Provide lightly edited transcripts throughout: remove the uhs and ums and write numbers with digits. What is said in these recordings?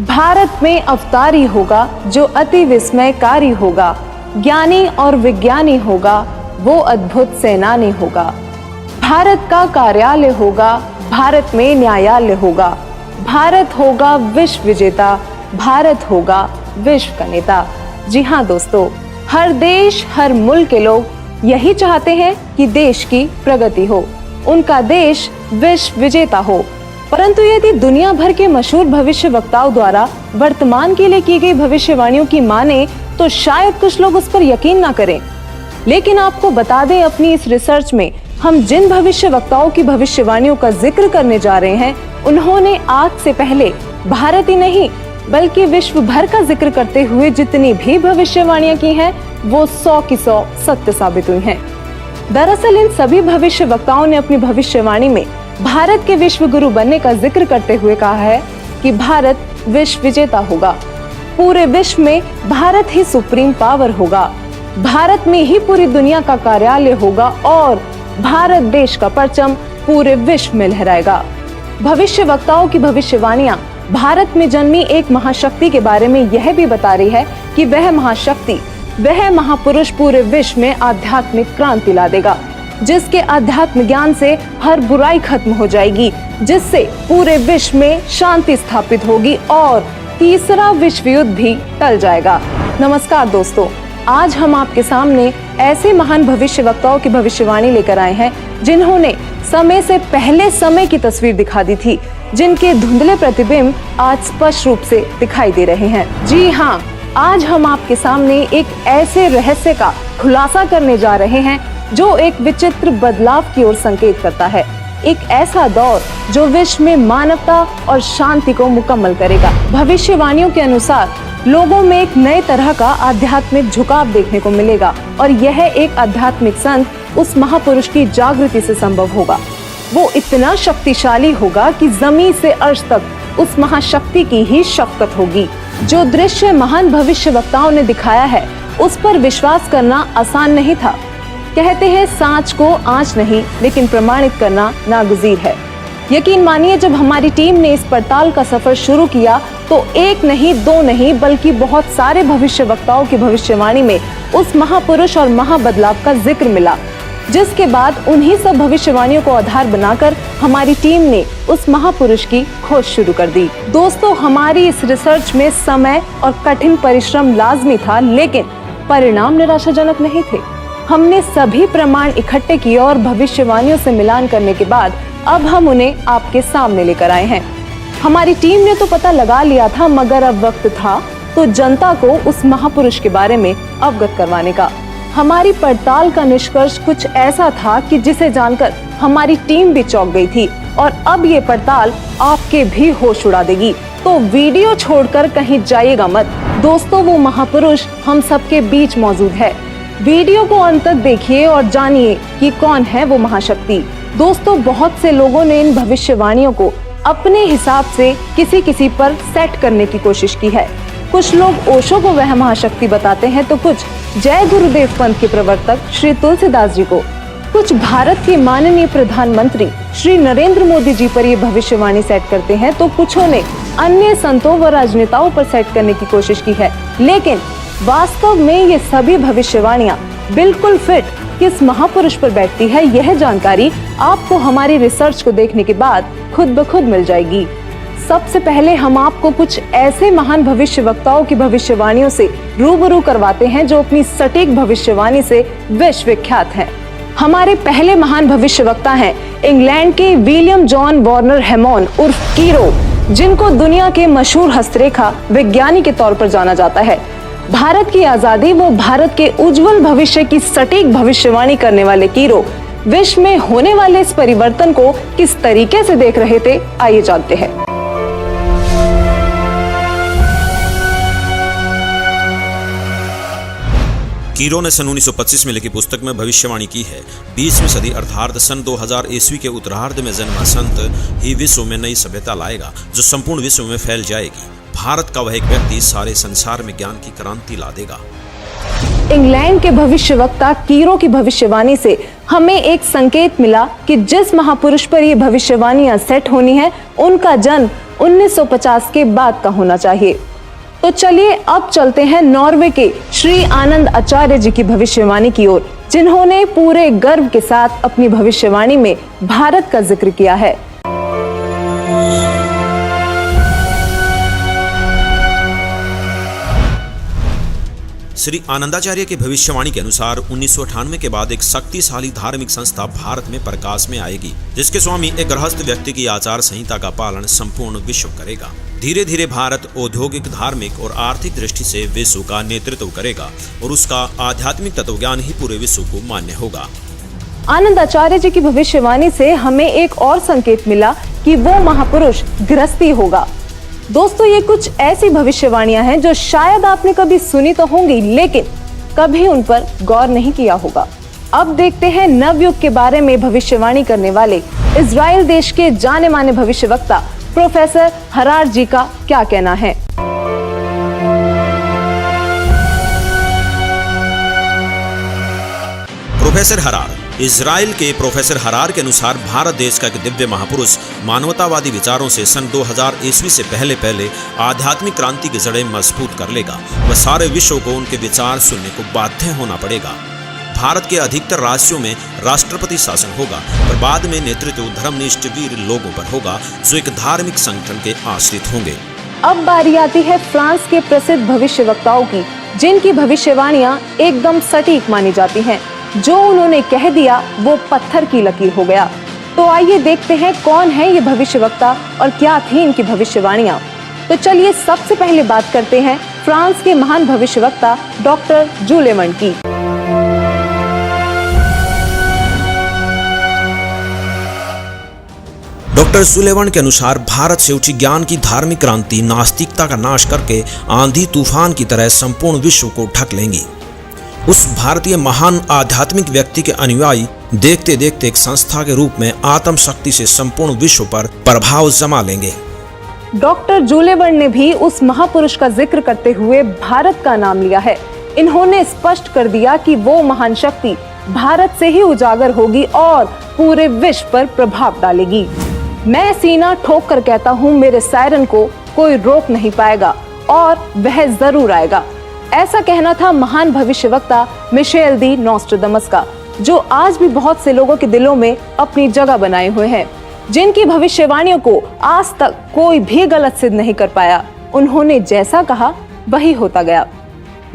भारत में अवतारी होगा जो अति विस्मयकारी होगा, ज्ञानी और विज्ञानी होगा वो अद्भुत सेनानी होगा। भारत का कार्यालय होगा, भारत में न्यायालय होगा, भारत होगा विश्व विजेता, भारत होगा विश्व का नेता। जी हाँ दोस्तों, हर देश हर मुल्क के लोग यही चाहते हैं कि देश की प्रगति हो, उनका देश विश्व विजेता हो। परंतु यदि दुनिया भर के मशहूर भविष्य वक्ताओं द्वारा वर्तमान के लिए की गई भविष्यवाणियों की माने तो शायद कुछ लोग उस पर यकीन ना करें। लेकिन आपको बता दें, अपनी इस रिसर्च में हम जिन भविष्य वक्ताओं की भविष्यवाणियों का जिक्र करने जा रहे हैं, उन्होंने आज से पहले भारत ही नहीं बल्कि विश्व भर का जिक्र करते हुए जितनी भी भविष्यवाणियां की हैं, वो 100 की 100 सत्य साबित हुई हैं। दरअसल इन सभी भविष्य वक्ताओं ने अपनी भविष्यवाणी में भारत के विश्व गुरु बनने का जिक्र करते हुए कहा है कि भारत विश्व विजेता होगा, पूरे विश्व में भारत ही सुप्रीम पावर होगा, भारत में ही पूरी दुनिया का कार्यालय होगा और भारत देश का परचम पूरे विश्व में लहराएगा। भविष्य वक्ताओं की भविष्यवाणियां भारत में जन्मी एक महाशक्ति के बारे में यह भी बता रही है कि वह महाशक्ति, वह महापुरुष पूरे विश्व में आध्यात्मिक क्रांति ला देगा, जिसके आध्यात्म ज्ञान से हर बुराई खत्म हो जाएगी, जिससे पूरे विश्व में शांति स्थापित होगी और तीसरा विश्व युद्ध भी टल जाएगा। नमस्कार दोस्तों, आज हम आपके सामने ऐसे महान भविष्य वक्ताओं की भविष्यवाणी लेकर आए हैं जिन्होंने समय से पहले समय की तस्वीर दिखा दी थी, जिनके धुंधले प्रतिबिंब आज स्पष्ट रूप से दिखाई दे रहे हैं। जी हाँ, आज हम आपके सामने एक ऐसे रहस्य का खुलासा करने जा रहे हैं जो एक विचित्र बदलाव की ओर संकेत करता है, एक ऐसा दौर जो विश्व में मानवता और शांति को मुकम्मल करेगा। भविष्यवाणियों के अनुसार लोगों में एक नए तरह का आध्यात्मिक झुकाव देखने को मिलेगा और यह एक आध्यात्मिक संत उस महापुरुष की जागृति से संभव होगा। वो इतना शक्तिशाली होगा कि जमीन से अर्श तक उस महाशक्ति की ही शक्ति होगी। जो दृश्य महान भविष्य वक्ताओं ने दिखाया है उस पर विश्वास करना आसान नहीं था। कहते हैं सांच को आंच नहीं लेकिन प्रमाणित करना नागुज़ीर है। यकीन मानिए, जब हमारी टीम ने इस पड़ताल का सफर शुरू किया तो एक नहीं दो नहीं बल्कि बहुत सारे भविष्य वक्ताओं की भविष्यवाणी में उस महापुरुष और महाबदलाव का जिक्र मिला, जिसके बाद उन्हीं सब भविष्यवाणियों को आधार बनाकर हमारी टीम ने उस महापुरुष की खोज शुरू कर दी। दोस्तों, हमारी इस रिसर्च में समय और कठिन परिश्रम लाजमी था, लेकिन परिणाम निराशाजनक नहीं थे। हमने सभी प्रमाण इकट्ठे किए और भविष्यवाणियों से मिलान करने के बाद अब हम उन्हें आपके सामने लेकर आए हैं। हमारी टीम ने तो पता लगा लिया था, मगर अब वक्त था तो जनता को उस महापुरुष के बारे में अवगत करवाने का। हमारी पड़ताल का निष्कर्ष कुछ ऐसा था कि जिसे जानकर हमारी टीम भी चौंक गई थी और अब ये पड़ताल आपके भी होश उड़ा देगी। तो वीडियो छोड़कर कहीं जाइएगा मत। दोस्तों, वो महापुरुष हम सबके बीच मौजूद है। वीडियो को अंत तक देखिए और जानिए कि कौन है वो महाशक्ति। दोस्तों, बहुत से लोगों ने इन भविष्यवाणियों को अपने हिसाब से किसी पर सेट करने की कोशिश की है। कुछ लोग ओशो को वह महाशक्ति बताते हैं तो कुछ जय गुरुदेव पंथ के प्रवर्तक श्री तुलसीदास जी को, कुछ भारत के माननीय प्रधानमंत्री श्री नरेंद्र मोदी जी पर ये भविष्यवाणी सेट करते हैं तो कुछों ने अन्य संतों व राजनेताओं पर सेट करने की कोशिश की है। लेकिन वास्तव में ये सभी भविष्यवाणियां बिल्कुल फिट किस महापुरुष पर बैठती है, यह जानकारी आपको हमारी रिसर्च को देखने के बाद खुद ब खुद मिल जाएगी। सबसे पहले हम आपको कुछ ऐसे महान भविष्य वक्ताओं की भविष्यवाणियों से रूबरू करवाते हैं जो अपनी सटीक भविष्यवाणी से विश्व विख्यात हैं। हमारे पहले महान भविष्य वक्ता हैं इंग्लैंड के विलियम जॉन वार्नर हैमॉन उर्फ कीरो, जिनको दुनिया के मशहूर हस्तरेखा विज्ञानी के तौर पर जाना जाता है। भारत की आजादी व भारत के उज्जवल भविष्य की सटीक भविष्यवाणी करने वाले कीरो विश्व में होने वाले इस परिवर्तन को किस तरीके से देख रहे थे, आइए जानते हैं। कीरो ने सन 1925 में लिखी पुस्तक में भविष्यवाणी की है 20वीं सदी अर्थात सन 2000 ईस्वी के उत्तरार्ध में जन्मा संत ही विश्व में नई सभ्यता लाएगा जो संपूर्ण विश्व में फैल जाएगी। भारत का वह एक व्यक्ति सारे संसार में ज्ञान की क्रांति ला देगा। इंग्लैंड के भविष्यवक्ता कीरो की भविष्यवाणी से हमें एक संकेत मिला कि जिस महापुरुष पर ये भविष्यवाणियां सेट होनी है उनका जन्म 1950 के बाद का होना चाहिए। तो चलिए अब चलते हैं नॉर्वे के श्री आनंद आचार्य जी की भविष्यवाणी की ओर, जिन्होंने पूरे गर्व के साथ अपनी भविष्यवाणी में भारत का जिक्र किया है। श्री आनंदाचार्य की भविष्यवाणी के अनुसार 1998 के बाद एक शक्तिशाली धार्मिक संस्था भारत में प्रकाश में आएगी, जिसके स्वामी एक गृहस्थ व्यक्ति की आचार संहिता का पालन संपूर्ण विश्व करेगा। धीरे धीरे भारत औद्योगिक, धार्मिक और आर्थिक दृष्टि से विश्व का नेतृत्व करेगा और उसका आध्यात्मिक तत्वज्ञान ही पूरे विश्व को मान्य होगा। आनंद आचार्य जी की भविष्यवाणी से हमें एक और संकेत मिला कि वो महापुरुष गृहस्थी होगा। दोस्तों, ये कुछ ऐसी भविष्यवाणियां हैं जो शायद आपने कभी सुनी तो होंगी, लेकिन कभी उन पर गौर नहीं किया होगा। अब देखते हैं नवयुग के बारे में भविष्यवाणी करने वाले इजराइल देश के जाने माने भविष्यवक्ता प्रोफेसर हरार जी का क्या कहना है। प्रोफेसर हरार। इजराइल के प्रोफेसर हरार के अनुसार भारत देश का एक दिव्य महापुरुष मानवतावादी विचारों से सन 2000 ईस्वी से पहले आध्यात्मिक क्रांति की जड़ें मजबूत कर लेगा। वह सारे विश्व को उनके विचार सुनने को बाध्य होना पड़ेगा। भारत के अधिकतर राज्यों में राष्ट्रपति शासन होगा, पर बाद में नेतृत्व धर्मनिष्ठ वीर लोगों पर होगा जो एक धार्मिक संगठन के आश्रित होंगे। अब बारी आती है फ्रांस के प्रसिद्ध भविष्यवक्ताओं की, जिनकी भविष्यवाणियां एकदम सटीक मानी जाती हैं। जो उन्होंने कह दिया वो पत्थर की लकीर हो गया। तो आइए देखते हैं कौन है ये भविष्यवक्ता और क्या थी इनकी भविष्यवाणियां। तो चलिए सबसे पहले बात करते हैं फ्रांस के महान भविष्यवक्ता डॉक्टर जूले वर्न की। डॉक्टर जूले वर्न के अनुसार भारत से उठी ज्ञान की धार्मिक क्रांति नास्तिकता का नाश करके आंधी तूफान की तरह संपूर्ण विश्व को ढक लेंगी। उस भारतीय महान आध्यात्मिक व्यक्ति के अनुयायी देखते देखते एक संस्था के रूप में आत्म शक्ति से संपूर्ण विश्व पर प्रभाव जमा लेंगे। डॉक्टर जूले वर्न ने भी उस महापुरुष का जिक्र करते हुए भारत का नाम लिया है। इन्होंने स्पष्ट कर दिया कि वो महान शक्ति भारत से ही उजागर होगी और पूरे विश्व पर प्रभाव डालेगी। मैं सीना ठोक कर कहता हूँ, मेरे सायरन को कोई रोक नहीं पाएगा और वह जरूर आएगा। ऐसा कहना था महान भविष्यवक्ता मिशेल दी नॉस्ट्राडामस का, जो आज भी बहुत से लोगों के दिलों में अपनी जगह बनाए हुए हैं, जिनकी भविष्यवाणियों को आज तक कोई भी गलत सिद्ध नहीं कर पाया। उन्होंने जैसा कहा वही होता गया।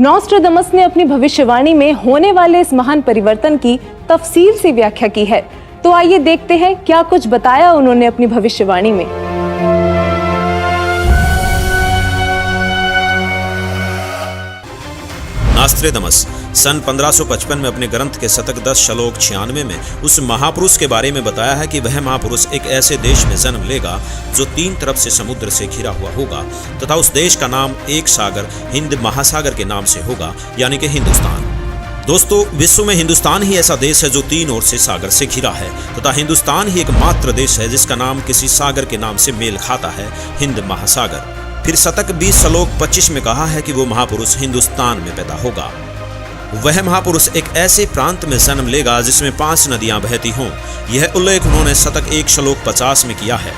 नॉस्ट्राडामस ने अपनी भविष्यवाणी में होने वाले इस महान परिवर्तन की तफसील से व्याख्या की है। तो आइए देखते हैं क्या कुछ बताया उन्होंने अपनी भविष्यवाणी में। नॉस्ट्राडामस सन 1555 में अपने ग्रंथ के शतक 10 श्लोक 96 में उस महापुरुष के बारे में बताया है कि वह महापुरुष एक ऐसे देश में जन्म लेगा जो 3 तरफ से समुद्र से घिरा हुआ होगा तथा उस देश का नाम एक सागर हिंद महासागर के नाम से होगा, यानी कि हिंदुस्तान। दोस्तों, विश्व में हिंदुस्तान ही ऐसा देश है जो 3 ओर से सागर से घिरा है तथा हिंदुस्तान ही एकमात्र देश है जिसका नाम किसी सागर के नाम से मेल खाता है, हिंद महासागर। फिर शतक 20 श्लोक 25 में कहा है कि वो महापुरुष हिंदुस्तान में पैदा होगा। वह महापुरुष एक ऐसे प्रांत में जन्म लेगा जिसमें 5 नदियां बहती हों। यह उल्लेख उन्होंने शतक 1 श्लोक 50 में किया है।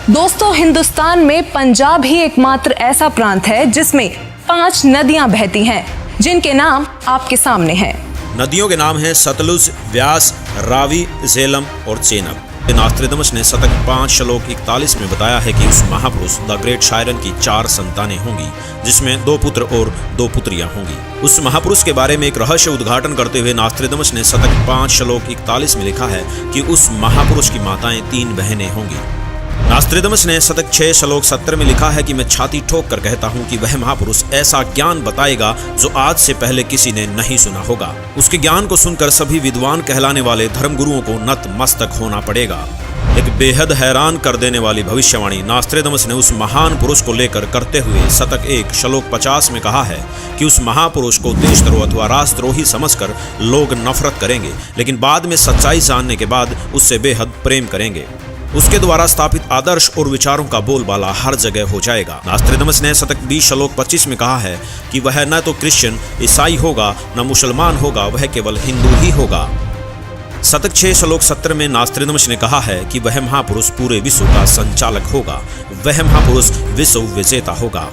दोस्तों, हिंदुस्तान में पंजाब ही एकमात्र ऐसा प्रांत है जिसमें 5 नदियां बहती हैं, जिनके नाम आपके सामने हैं। नदियों के नाम हैं सतलुज, व्यास, रावी, झेलम और चेनाब। नॉस्ट्राडामस ने शतक 5 श्लोक 41 में बताया है कि उस महापुरुष द ग्रेट शायरन की 4 संतानें होंगी, जिसमें 2 पुत्र और 2 पुत्रियां होंगी। उस महापुरुष के बारे में एक रहस्य उद्घाटन करते हुए नॉस्ट्राडामस ने शतक 5 श्लोक 41 में लिखा है कि उस महापुरुष की माताएं 3 बहनें होंगी। नॉस्ट्राडामस ने शतक 6 श्लोक 70 में लिखा है कि मैं छाती ठोक कर कहता हूँ कि वह महापुरुष ऐसा ज्ञान बताएगा जो आज से पहले किसी ने नहीं सुना होगा। उसके ज्ञान को सुनकर सभी विद्वान कहलाने वाले धर्मगुरुओं को नतमस्तक होना पड़ेगा। एक बेहद हैरान कर देने वाली भविष्यवाणी नॉस्ट्राडामस ने उस महान पुरुष को लेकर करते हुए शतक 1 श्लोक 50 में कहा है कि उस महापुरुष को देशद्रोह अथवा राष्ट्रद्रोही समझकर लोग नफरत करेंगे, लेकिन बाद में सच्चाई जानने के बाद उससे बेहद प्रेम करेंगे। उसके द्वारा स्थापित आदर्श और विचारों का बोलबाला हर जगह हो जाएगा। नॉस्ट्राडामस ने शतक 20 श्लोक 25 में कहा है कि वह न तो क्रिश्चियन ईसाई होगा, न मुसलमान होगा, वह केवल हिंदू ही होगा। शतक 6 श्लोक 17 में नास्त्रोदामस ने कहा है कि वह महापुरुष पूरे विश्व का संचालक होगा, वह महापुरुष विश्व विजेता होगा।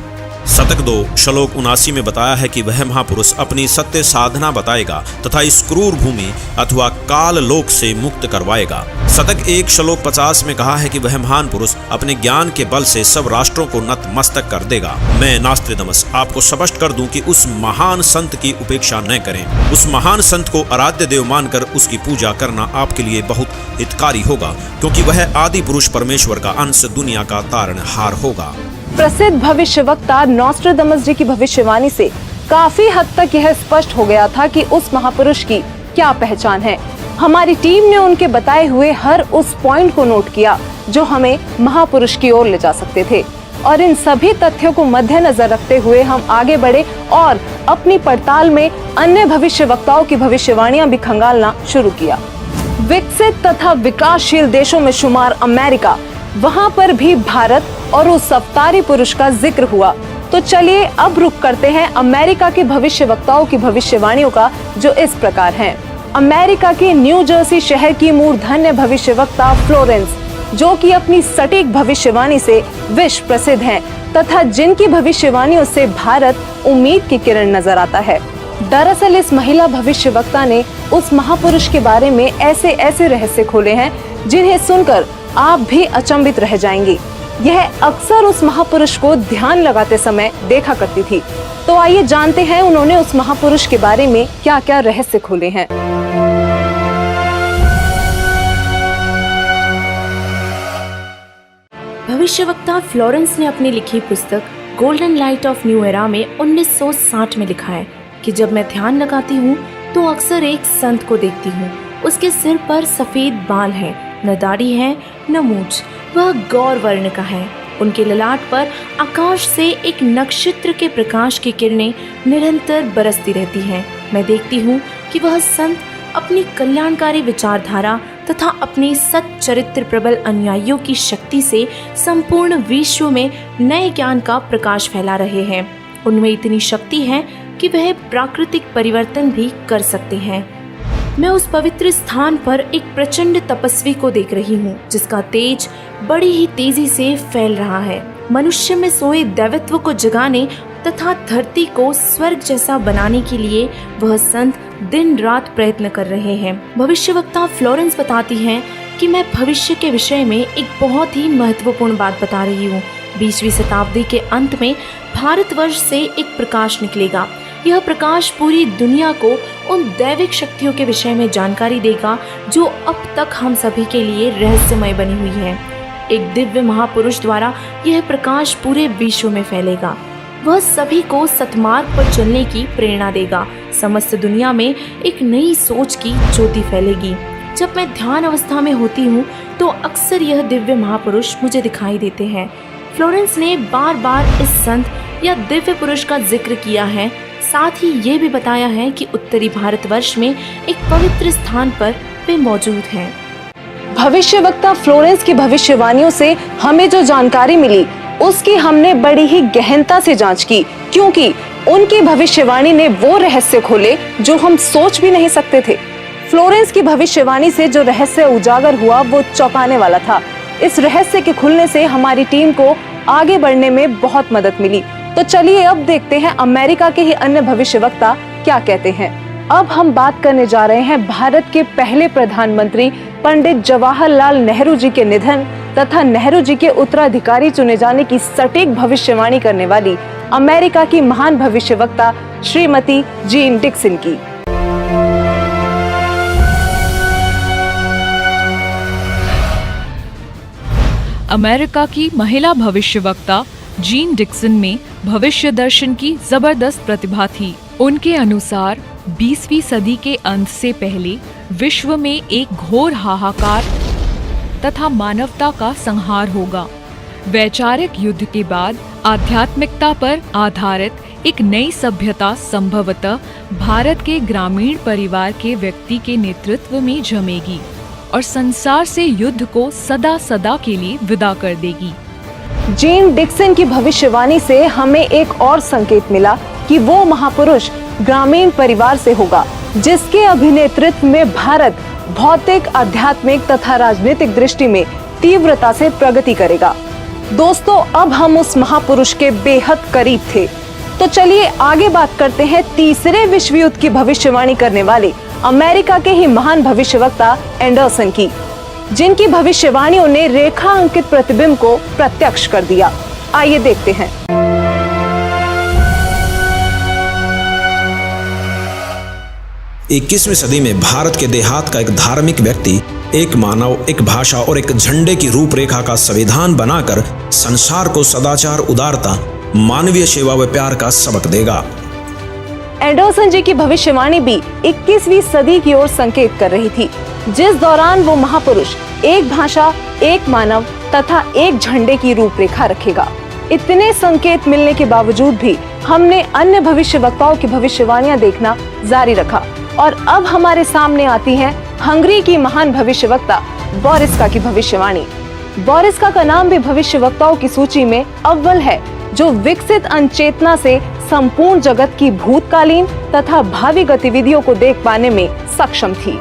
शतक 2 श्लोक 79 में बताया है कि वह महापुरुष अपनी सत्य साधना बताएगा तथा इस क्रूर भूमि अथवा काल लोक से मुक्त करवाएगा। शतक 1 श्लोक 50 में कहा है कि वह महान पुरुष अपने ज्ञान के बल से सब राष्ट्रों को नतमस्तक कर देगा। मैं नास्त्रोदामस आपको स्पष्ट कर दूं कि उस महान संत की उपेक्षा न करें। उस महान संत को आराध्य देव मानकर उसकी पूजा करना आपके लिए बहुत हितकारी होगा, क्योंकि वह आदि पुरुष परमेश्वर का अंश दुनिया का तारणहार होगा। प्रसिद्ध भविष्यवक्ता नॉस्ट्राडामस जी की भविष्यवाणी से काफी हद तक यह स्पष्ट हो गया था कि उस महापुरुष की क्या पहचान है। हमारी टीम ने उनके बताए हुए हर उस पॉइंट को नोट किया जो हमें महापुरुष की ओर ले जा सकते थे, और इन सभी तथ्यों को मद्देनजर रखते हुए हम आगे बढ़े और अपनी पड़ताल में अन्य भविष्यवक्ताओं की भविष्यवाणियां भी खंगालना शुरू किया। विकसित तथा विकासशील देशों में शुमार अमेरिका, वहां पर भी भारत और उस अवतारी पुरुष का जिक्र हुआ। तो चलिए अब रुक करते हैं अमेरिका के भविष्यवक्ताओं की भविष्यवाणियों का, जो इस प्रकार हैं। अमेरिका के न्यू जर्सी शहर की मूर्धन्य भविष्यवक्ता फ्लोरेंस, जो कि अपनी सटीक भविष्यवाणी से विश्व प्रसिद्ध हैं तथा जिनकी भविष्यवाणियों से भारत उम्मीद की किरण नजर आता है। दरअसल इस महिला भविष्यवक्ता ने उस महापुरुष के बारे में ऐसे ऐसे रहस्य खोले हैं जिन्हें सुनकर आप भी अचंभित रह जाएंगी। यह अक्सर उस महापुरुष को ध्यान लगाते समय देखा करती थी। तो आइए जानते हैं उन्होंने उस महापुरुष के बारे में क्या क्या रहस्य खोले हैं। भविष्यवक्ता फ्लोरेंस ने अपनी लिखी पुस्तक golden light of new era में 1960 में लिखा है कि जब मैं ध्यान लगाती हूँ तो अक्सर एक संत को देखती हूँ। उसके सिर पर सफेद बाल हैं, न दाढ़ी है न मूंछ, वह गौर वर्ण का है। उनके ललाट पर आकाश से एक नक्षत्र के प्रकाश की किरणें निरंतर बरसती रहती हैं। मैं देखती हूँ कि वह संत अपनी कल्याणकारी विचारधारा तथा अपने सच्चरित्र प्रबल अनुयायियों की शक्ति से संपूर्ण विश्व में नए ज्ञान का प्रकाश फैला रहे हैं। उनमें इतनी शक्ति है कि वह प्राकृतिक परिवर्तन भी कर सकते हैं। मैं उस पवित्र स्थान पर एक प्रचंड तपस्वी को देख रही हूँ, जिसका तेज बड़ी ही तेजी से फैल रहा है। मनुष्य में सोए दैवत्व को जगाने तथा धरती को स्वर्ग जैसा बनाने के लिए वह संत दिन रात प्रयत्न कर रहे हैं। भविष्यवक्ता फ्लोरेंस बताती हैं कि मैं भविष्य के विषय में एक बहुत ही महत्वपूर्ण बात बता रही हूँ। 20वीं शताब्दी के अंत में भारतवर्ष से एक प्रकाश निकलेगा। यह प्रकाश पूरी दुनिया को उन दैविक शक्तियों के विषय में जानकारी देगा जो अब तक हम सभी के लिए रहस्यमय बनी हुई है। एक दिव्य महापुरुष द्वारा यह प्रकाश पूरे विश्व में फैलेगा। वह सभी को सतमार्ग पर चलने की प्रेरणा देगा। समस्त दुनिया में एक नई सोच की ज्योति फैलेगी। जब मैं ध्यान अवस्था में होती हूँ तो अक्सर यह दिव्य महापुरुष मुझे दिखाई देते हैं। फ्लोरेंस ने बार बार इस संत या दिव्य पुरुष का जिक्र किया है। साथ ही ये भी बताया है कि उत्तरी भारतवर्ष में एक पवित्र स्थान पर वे मौजूद हैं। भविष्यवक्ता फ्लोरेंस की भविष्यवाणियों से हमें जो जानकारी मिली उसकी हमने बड़ी ही गहनता से जांच की, क्योंकि उनकी भविष्यवाणी ने वो रहस्य खोले जो हम सोच भी नहीं सकते थे। फ्लोरेंस की भविष्यवाणी से जो रहस्य उजागर हुआ वो चौंकाने वाला था। इस रहस्य के खुलने से हमारी टीम को आगे बढ़ने में बहुत मदद मिली। तो चलिए अब देखते हैं अमेरिका के ही अन्य भविष्यवक्ता क्या कहते हैं। अब हम बात करने जा रहे हैं भारत के पहले प्रधानमंत्री पंडित जवाहरलाल नेहरू जी के निधन तथा नेहरू जी के उत्तराधिकारी चुने जाने की सटीक भविष्यवाणी करने वाली अमेरिका की महान भविष्यवक्ता श्रीमती जीन डिक्सन की। अमेरिका की महिला भविष्यवक्ता जीन डिक्सन में भविष्य दर्शन की जबरदस्त प्रतिभा थी। उनके अनुसार 20वीं सदी के अंत से पहले विश्व में एक घोर हाहाकार तथा मानवता का संहार होगा। वैचारिक युद्ध के बाद आध्यात्मिकता पर आधारित एक नई सभ्यता संभवतः भारत के ग्रामीण परिवार के व्यक्ति के नेतृत्व में जमेगी और संसार से युद्ध को सदा सदा के लिए विदा कर देगी। जीन डिक्सन की भविष्यवाणी से हमें एक और संकेत मिला कि वो महापुरुष ग्रामीण परिवार से होगा जिसके अभिनेतृत्व में भारत भौतिक, आध्यात्मिक तथा राजनीतिक दृष्टि में तीव्रता से प्रगति करेगा। दोस्तों, अब हम उस महापुरुष के बेहद करीब थे, तो चलिए आगे बात करते हैं तीसरे विश्व युद्ध की भविष्यवाणी करने वाले अमेरिका के ही महान भविष्यवक्ता एंडरसन की, जिनकी भविष्यवाणियों ने रेखा अंकित प्रतिबिंब को प्रत्यक्ष कर दिया। आइए देखते हैं। 21वीं सदी में भारत के देहात का एक धार्मिक व्यक्ति एक मानव, एक भाषा और एक झंडे की रूपरेखा का संविधान बनाकर संसार को सदाचार, उदारता, मानवीय सेवा व प्यार का सबक देगा। एंडरसन जी की भविष्यवाणी भी 21वीं सदी की ओर संकेत कर रही थी, जिस दौरान वो महापुरुष एक भाषा, एक मानव तथा एक झंडे की रूपरेखा रखेगा। इतने संकेत मिलने के बावजूद भी हमने अन्य भविष्यवक्ताओं की भविष्यवाणियां देखना जारी रखा और अब हमारे सामने आती है हंगरी की महान भविष्यवक्ता बोरिस्का की भविष्यवाणी। बोरिस्का का नाम भी भविष्यवक्ताओं की सूची में अव्वल है, जो विकसित अनचेतना से संपूर्ण जगत की भूतकालीन तथा भावी गतिविधियों को देख पाने में सक्षम थी।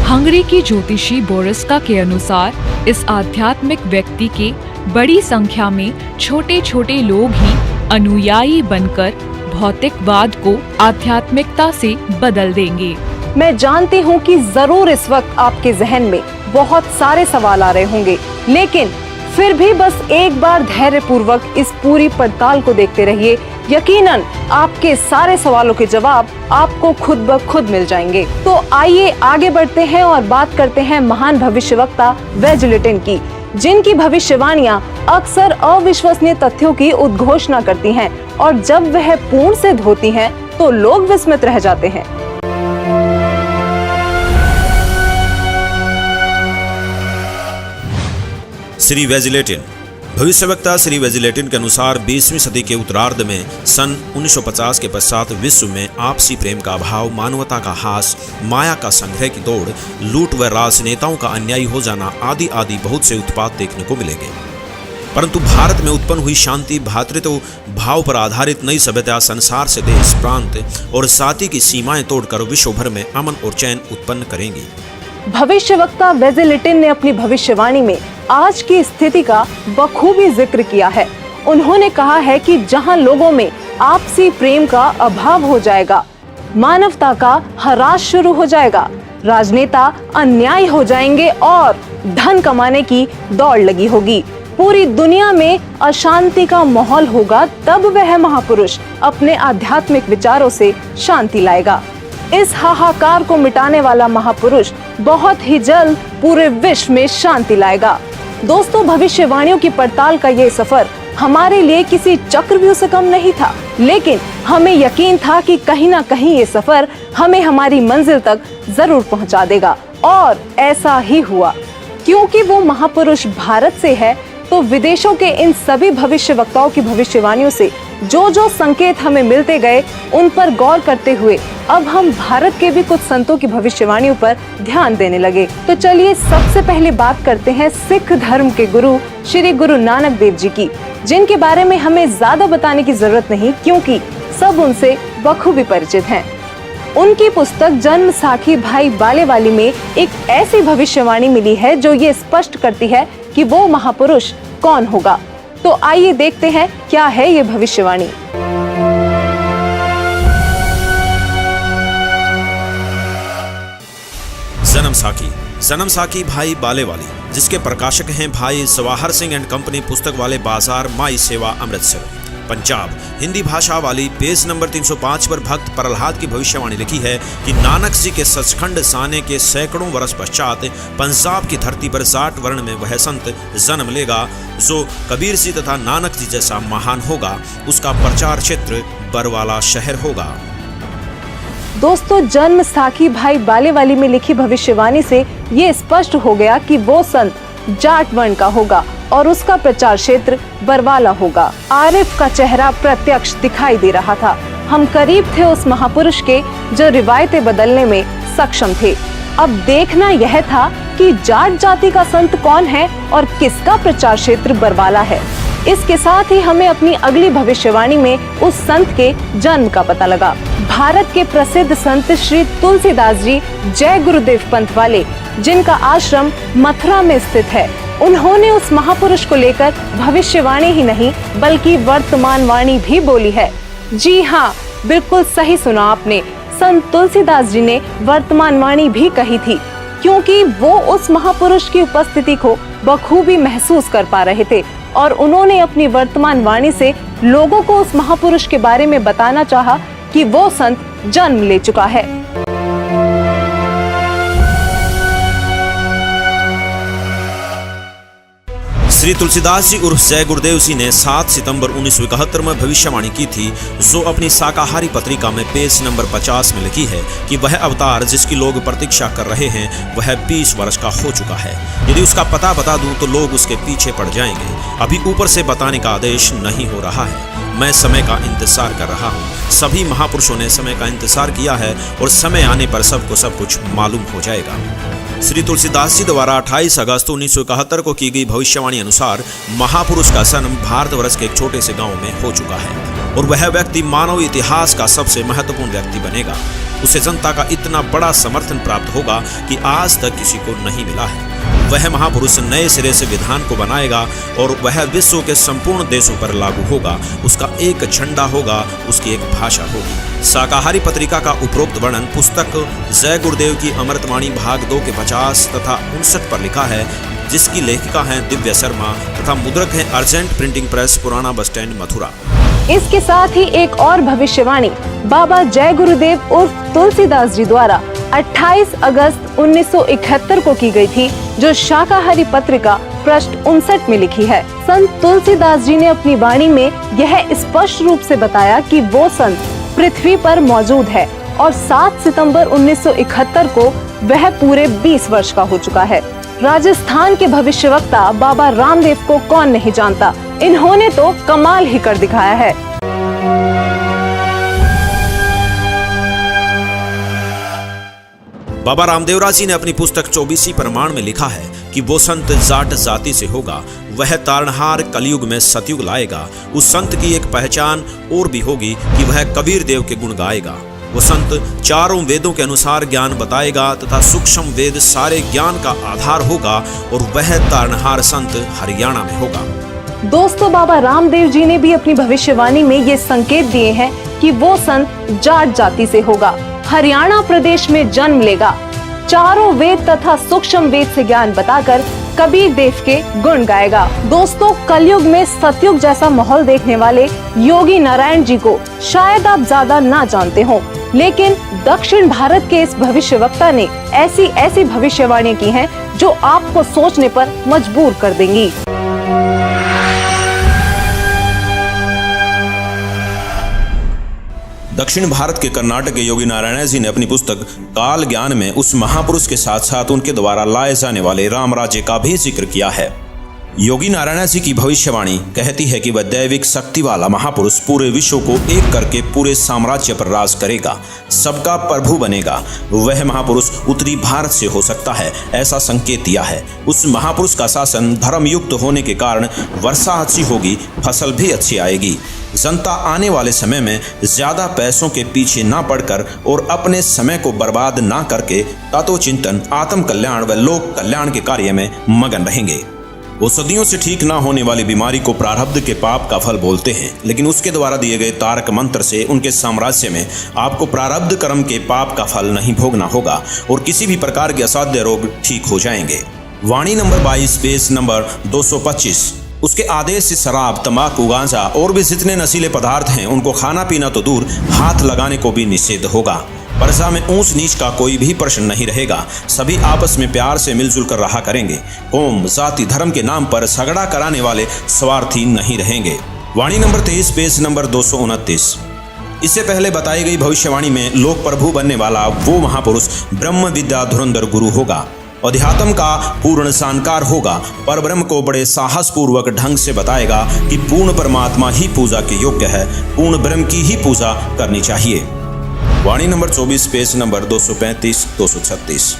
हंगरी की ज्योतिषी बोरिस्का के अनुसार इस आध्यात्मिक व्यक्ति के बड़ी संख्या में छोटे छोटे लोग ही अनुयायी बनकर भौतिकवाद को आध्यात्मिकता से बदल देंगे। मैं जानती हूँ कि जरूर इस वक्त आपके जहन में बहुत सारे सवाल आ रहे होंगे, लेकिन फिर भी बस एक बार धैर्य पूर्वक इस पूरी पड़ताल को देखते रहिए। यकीनन आपके सारे सवालों के जवाब आपको खुद ब खुद मिल जाएंगे। तो आइए आगे बढ़ते हैं और बात करते हैं महान भविष्यवक्ता वेजलेटिन की, जिनकी भविष्यवाणियां अक्सर अविश्वसनीय तथ्यों की उद्घोषणा करती हैं और जब वह पूर्ण सिद्ध होती हैं तो लोग विस्मित रह जाते हैं। श्री वेजलेटिन। भविष्यवक्ता श्री वेजलेटिन के अनुसार 20वीं सदी के उत्तरार्ध में सन 1950 के पश्चात विश्व में आपसी प्रेम का अभाव, मानवता का हास, माया का संग्रह की दौड़, लूट व राजनेताओं का अन्यायी हो जाना आदि आदि बहुत से उत्पात देखने को मिलेंगे। परंतु भारत में उत्पन्न हुई शांति, भ्रातृत्व भाव पर आधारित नई सभ्यता संसार से देश, प्रांत और जाति की सीमाएं तोड़कर विश्व भर में अमन और चैन उत्पन्न करेंगी। भविष्यवक्ता वेजलेटिन ने अपनी भविष्यवाणी में आज की स्थिति का बखूबी जिक्र किया है। उन्होंने कहा है कि जहां लोगों में आपसी प्रेम का अभाव हो जाएगा, मानवता का ह्रास शुरू हो जाएगा, राजनेता अन्यायी हो जाएंगे और धन कमाने की दौड़ लगी होगी, पूरी दुनिया में अशांति का माहौल होगा, तब वह महापुरुष अपने आध्यात्मिक विचारों से शांति लाएगा। इस हाहाकार को मिटाने वाला महापुरुष बहुत ही जल्द पूरे विश्व में शांति लाएगा। दोस्तों, भविष्यवाणियों की पड़ताल का ये सफर हमारे लिए किसी चक्रव्यूह से कम नहीं था, लेकिन हमें यकीन था कि कहीं ना कहीं ये सफर हमें हमारी मंजिल तक जरूर पहुंचा देगा और ऐसा ही हुआ। क्योंकि वो महापुरुष भारत से है, तो विदेशों के इन सभी भविष्यवक्ताओं की भविष्यवाणियों से जो जो संकेत हमें मिलते गए, उन पर गौर करते हुए अब हम भारत के भी कुछ संतों की भविष्यवाणियों पर ध्यान देने लगे। तो चलिए सबसे पहले बात करते हैं सिख धर्म के गुरु श्री गुरु नानक देव जी की, जिनके बारे में हमें ज्यादा बताने की जरूरत नहीं, क्योंकि सब उनसे बखूबी परिचित हैं। उनकी पुस्तक जन्म साखी भाई बालेवाली में एक ऐसी भविष्यवाणी मिली है जो ये स्पष्ट करती है कि वो महापुरुष कौन होगा। तो आइए देखते हैं क्या है ये भविष्यवाणी। जन्म साखी भाई बालेवाली, जिसके प्रकाशक हैं भाई सवाहर सिंह एंड कंपनी, पुस्तक वाले बाजार, माई सेवा, अमृतसर, पंजाब। हिंदी भाषा वाली। पेज नंबर 305 पर भक्त प्रहलाद की भविष्यवाणी लिखी है कि नानक जी के सचखंड साने के सैकड़ों वर्ष पश्चात पंजाब की धरती पर 60 वर्ण में वह संत जन्म लेगा जो कबीर जी तथा नानक जी जैसा महान होगा। उसका प्रचार क्षेत्र बरवाला शहर होगा। दोस्तों, जन्म साखी भाई बालेवाली में लिखी भविष्यवाणी से ये स्पष्ट हो गया कि वो संत जाट वर्ण का होगा और उसका प्रचार क्षेत्र बरवाला होगा। आरिफ का चेहरा प्रत्यक्ष दिखाई दे रहा था। हम करीब थे उस महापुरुष के जो रिवायतें बदलने में सक्षम थे। अब देखना यह था कि जाट जाति का संत कौन है और किसका प्रचार क्षेत्र बरवाला है। इसके साथ ही हमें अपनी अगली भविष्यवाणी में उस संत के जन्म का पता लगा। भारत के प्रसिद्ध संत श्री तुलसीदास जी जय गुरुदेव पंथ वाले, जिनका आश्रम मथुरा में स्थित है, उन्होंने उस महापुरुष को लेकर भविष्यवाणी ही नहीं बल्कि वर्तमान वाणी भी बोली है। जी हाँ, बिल्कुल सही सुना आपने। संत तुलसीदास जी ने वर्तमान वाणी भी कही थी, क्योंकि वो उस महापुरुष की उपस्थिति को बखूबी महसूस कर पा रहे थे और उन्होंने अपनी वर्तमान वाणी से लोगों को उस महापुरुष के बारे में बताना चाहा कि वो संत जन्म ले चुका है। श्री तुलसीदास जी उर्फ जय गुरुदेव जी ने 7 सितंबर 1971 में भविष्यवाणी की थी, जो अपनी शाकाहारी पत्रिका में पेज नंबर 50 में लिखी है कि वह अवतार जिसकी लोग प्रतीक्षा कर रहे हैं वह 20 वर्ष का हो चुका है। यदि उसका पता बता दूं तो लोग उसके पीछे पड़ जाएंगे। अभी ऊपर से बताने का आदेश नहीं हो रहा है। मैं समय का इंतजार कर रहा हूँ। सभी महापुरुषों ने समय का इंतजार किया है और समय आने पर सबको सब कुछ मालूम हो जाएगा। श्री तुलसीदास जी द्वारा 28 अगस्त 1971 को की गई भविष्यवाणी अनुसार महापुरुष का जन्म भारतवर्ष के एक छोटे से गांव में हो चुका है और वह व्यक्ति मानव इतिहास का सबसे महत्वपूर्ण व्यक्ति बनेगा। उसे जनता का इतना बड़ा समर्थन प्राप्त होगा कि आज तक किसी को नहीं मिला है। वह महापुरुष नए सिरे से विधान को बनाएगा और वह विश्व के संपूर्ण देशों पर लागू होगा। उसका एक झंडा होगा, उसकी एक भाषा होगी। शाकाहारी पत्रिका का उपरोक्त वर्णन पुस्तक जय गुरुदेव की अमृतवाणी भाग 2 के 50 तथा 59 पर लिखा है, जिसकी लेखिका हैं दिव्या शर्मा तथा मुद्रक हैं अर्जेंट प्रिंटिंग प्रेस, पुराना बस स्टैंड, मथुरा। इसके साथ ही एक और भविष्यवाणी बाबा जय गुरुदेव उर्फ तुलसीदास जी द्वारा 28 अगस्त 1971 को की गई थी, जो शाकाहारी पत्रिका पृष्ठ 59 में लिखी है। संत तुलसीदास जी ने अपनी वाणी में यह स्पष्ट रूप से बताया कि वो संत पृथ्वी पर मौजूद है और 7 सितंबर 1971 को वह पूरे 20 वर्ष का हो चुका है। राजस्थान के भविष्यवक्ता बाबा रामदेव को कौन नहीं जानता, इन्होंने तो कमाल ही कर दिखाया है। बाबा रामदेवराज जी ने अपनी पुस्तक 24 प्रमाण में लिखा है कि वो संत जाट जाति से होगा, वह तारणहार कलयुग में सतयुग लाएगा। उस संत की एक पहचान और भी होगी कि वह कबीर देव के गुण गाएगा। वो संत चारों वेदों के अनुसार ज्ञान बताएगा तथा सूक्ष्म वेद सारे ज्ञान का आधार होगा और वह तारणहार संत हरियाणा में होगा। दोस्तों, बाबा रामदेव जी ने भी अपनी भविष्यवाणी में ये संकेत दिए हैं कि वो संत जाट जाति से होगा, हरियाणा प्रदेश में जन्म लेगा, चारों वेद तथा सूक्ष्म वेद से ज्ञान बताकर कबीर देव के गुण गाएगा। दोस्तों, कलयुग में सतयुग जैसा माहौल देखने वाले योगी नारायण जी को शायद आप ज्यादा ना जानते हो, लेकिन दक्षिण भारत के इस भविष्यवक्ता ने ऐसी भविष्यवाणी की हैं जो आपको सोचने पर मजबूर कर देंगी। दक्षिण भारत के कर्नाटक के योगी नारायण जी ने अपनी पुस्तक काल ज्ञान में उस महापुरुष के साथ साथ उनके द्वारा लाए जाने वाले राम राज्य का भी जिक्र किया है। योगी नारायण जी की भविष्यवाणी कहती है कि वह दैविक शक्ति वाला महापुरुष पूरे विश्व को एक करके पूरे साम्राज्य पर राज करेगा, सबका प्रभु बनेगा। वह महापुरुष उत्तरी भारत से हो सकता है, ऐसा संकेत दिया है। उस महापुरुष का शासन धर्मयुक्त होने के कारण वर्षा अच्छी होगी, फसल भी अच्छी आएगी। जनता आने वाले समय में ज्यादा पैसों के पीछे ना पड़कर और अपने समय को बर्बाद ना करके तत्वचिंतन, आत्म कल्याण व लोक कल्याण के कार्य में मगन रहेंगे। वो सदियों से ठीक ना होने वाली बीमारी को प्रारब्ध के पाप का फल बोलते हैं, लेकिन उसके द्वारा दिए गए तारक मंत्र से उनके साम्राज्य में आपको प्रारब्ध कर्म के पाप का फल नहीं भोगना होगा और किसी भी प्रकार के असाध्य रोग ठीक हो जाएंगे। वाणी नंबर 22 पेज नंबर 225। उसके आदेश से शराब, तंबाकू, गांजा और भी जितने नशीले पदार्थ हैं उनको खाना पीना तो दूर, हाथ लगाने को भी निषेध होगा। प्रजा में ऊंच नीच का कोई भी प्रश्न नहीं रहेगा। सभी आपस में प्यार से मिलजुल कर रहा करेंगे। कौम, जाति, धर्म के नाम पर झगड़ा कराने वाले स्वार्थी नहीं रहेंगे। वाणी नंबर 23 पेज नंबर 229। इससे पहले बताई गई भविष्यवाणी में लोक प्रभु बनने वाला वो महापुरुष ब्रह्म विद्या धुरंधर गुरु होगा, अध्यात्म का पूर्ण जानकार होगा, पर ब्रह्म को बड़े साहस पूर्वक ढंग से बताएगा कि पूर्ण परमात्मा ही पूजा के योग्य है, पूर्ण ब्रह्म की ही पूजा करनी चाहिए। वाणी नंबर 24 पेज नंबर 235-236।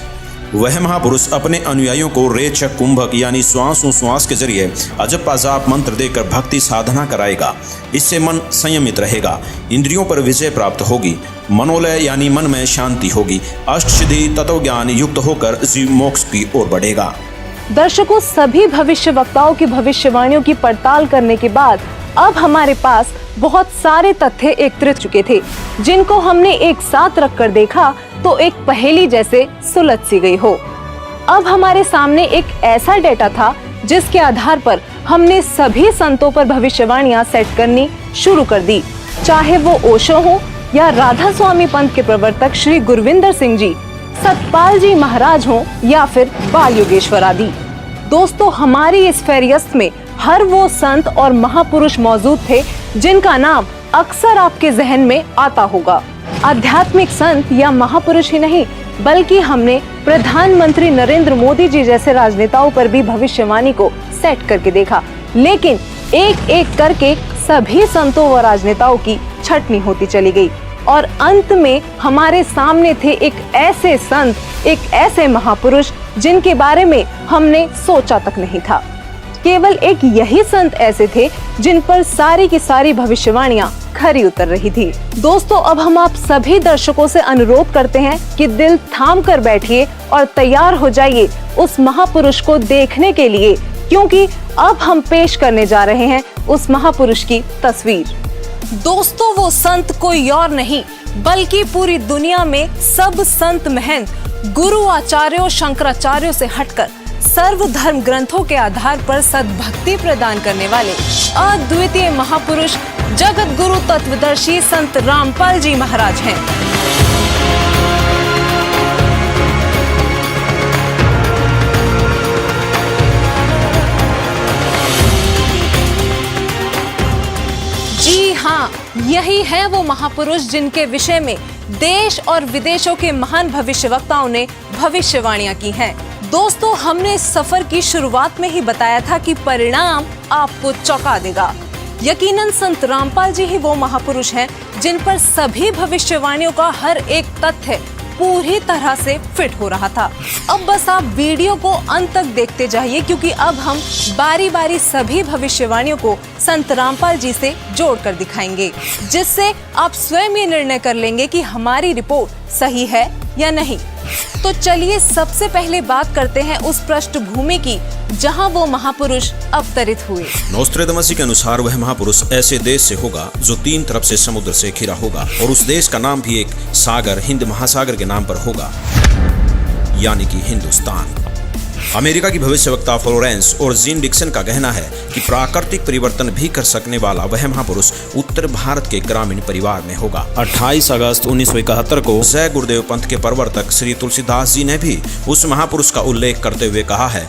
वह महापुरुष अपने अनुयायियों को रेचक कुंभक यानी श्वास के जरिए अजप अजाप मंत्र देकर भक्ति साधना कराएगा। इससे मन संयमित रहेगा, इंद्रियों पर विजय प्राप्त होगी, मनोलय यानी मन में शांति होगी, अष्टसिद्धि तत्व ज्ञान युक्त होकर जीव मोक्ष की ओर बढ़ेगा। दर्शकों, सभी भविष्य वक्ताओं की भविष्यवाणियों की पड़ताल करने के बाद अब हमारे पास बहुत सारे तथ्य एकत्रित चुके थे, जिनको हमने एक साथ रखकर देखा तो एक पहेली जैसे सुलझ सी गई हो। अब हमारे सामने एक ऐसा डेटा था जिसके आधार पर हमने सभी संतों पर भविष्यवाणियां सेट करनी शुरू कर दी, चाहे वो ओशो हो या राधा स्वामी पंथ के प्रवर्तक श्री गुरविंदर सिंह जी, सतपाल जी महाराज हो या फिर बाल योगेश्वर आदि। दोस्तों, हमारी इस फेरियस्त में हर वो संत और महापुरुष मौजूद थे जिनका नाम अक्सर आपके जहन में आता होगा। आध्यात्मिक संत या महापुरुष ही नहीं, बल्कि हमने प्रधानमंत्री नरेंद्र मोदी जी जैसे राजनेताओं पर भी भविष्यवाणी को सेट करके देखा, लेकिन एक एक करके सभी संतों व राजनेताओं की छटनी होती चली गई और अंत में हमारे सामने थे एक ऐसे संत, एक ऐसे महापुरुष जिनके बारे में हमने सोचा तक नहीं था। केवल एक यही संत ऐसे थे जिन पर सारी की सारी भविष्यवाणियां खरी उतर रही थी। दोस्तों, अब हम आप सभी दर्शकों से अनुरोध करते हैं कि दिल थाम कर बैठिए और तैयार हो जाइए उस महापुरुष को देखने के लिए, क्योंकि अब हम पेश करने जा रहे हैं उस महापुरुष की तस्वीर। दोस्तों, वो संत कोई और नहीं बल्कि पूरी दुनिया में सब संत महंत गुरु आचार्यों शंकराचार्यों से हटकर सर्व धर्म ग्रंथों के आधार पर सद्भक्ति प्रदान करने वाले अद्वितीय महापुरुष जगत गुरु तत्वदर्शी संत रामपाल जी महाराज हैं। जी हाँ, यही है वो महापुरुष जिनके विषय में देश और विदेशों के महान भविष्यवक्ताओं ने भविष्यवाणियां की हैं। दोस्तों, हमने इस सफर की शुरुआत में ही बताया था कि परिणाम आपको चौंका देगा। यकीनन संत रामपाल जी ही वो महापुरुष हैं जिन पर सभी भविष्यवाणियों का हर एक तथ्य पूरी तरह से फिट हो रहा था। अब बस आप वीडियो को अंत तक देखते जाइए, क्योंकि अब हम बारी बारी सभी भविष्यवाणियों को संत रामपाल जी से जोड़कर दिखाएंगे, जिससे आप स्वयं ये निर्णय कर लेंगे कि हमारी रिपोर्ट सही है या नहीं। तो चलिए सबसे पहले बात करते हैं उस पृष्ठभूमि की जहां वो महापुरुष अवतरित हुए। नोस्ट्रेदामस के अनुसार वह महापुरुष ऐसे देश से होगा जो 3 तरफ से समुद्र से घिरा होगा और उस देश का नाम भी एक सागर हिंद महासागर के नाम पर होगा, यानी कि हिंदुस्तान। अमेरिका की भविष्यवक्ता फ्लोरेंस और जीन डिक्सन का कहना है कि प्राकृतिक परिवर्तन भी कर सकने वाला वह महापुरुष उत्तर भारत के ग्रामीण परिवार में होगा। 28 अगस्त 1971 को जय गुरुदेव पंथ के प्रवर्तक श्री तुलसीदास जी ने भी उस महापुरुष का उल्लेख करते हुए कहा है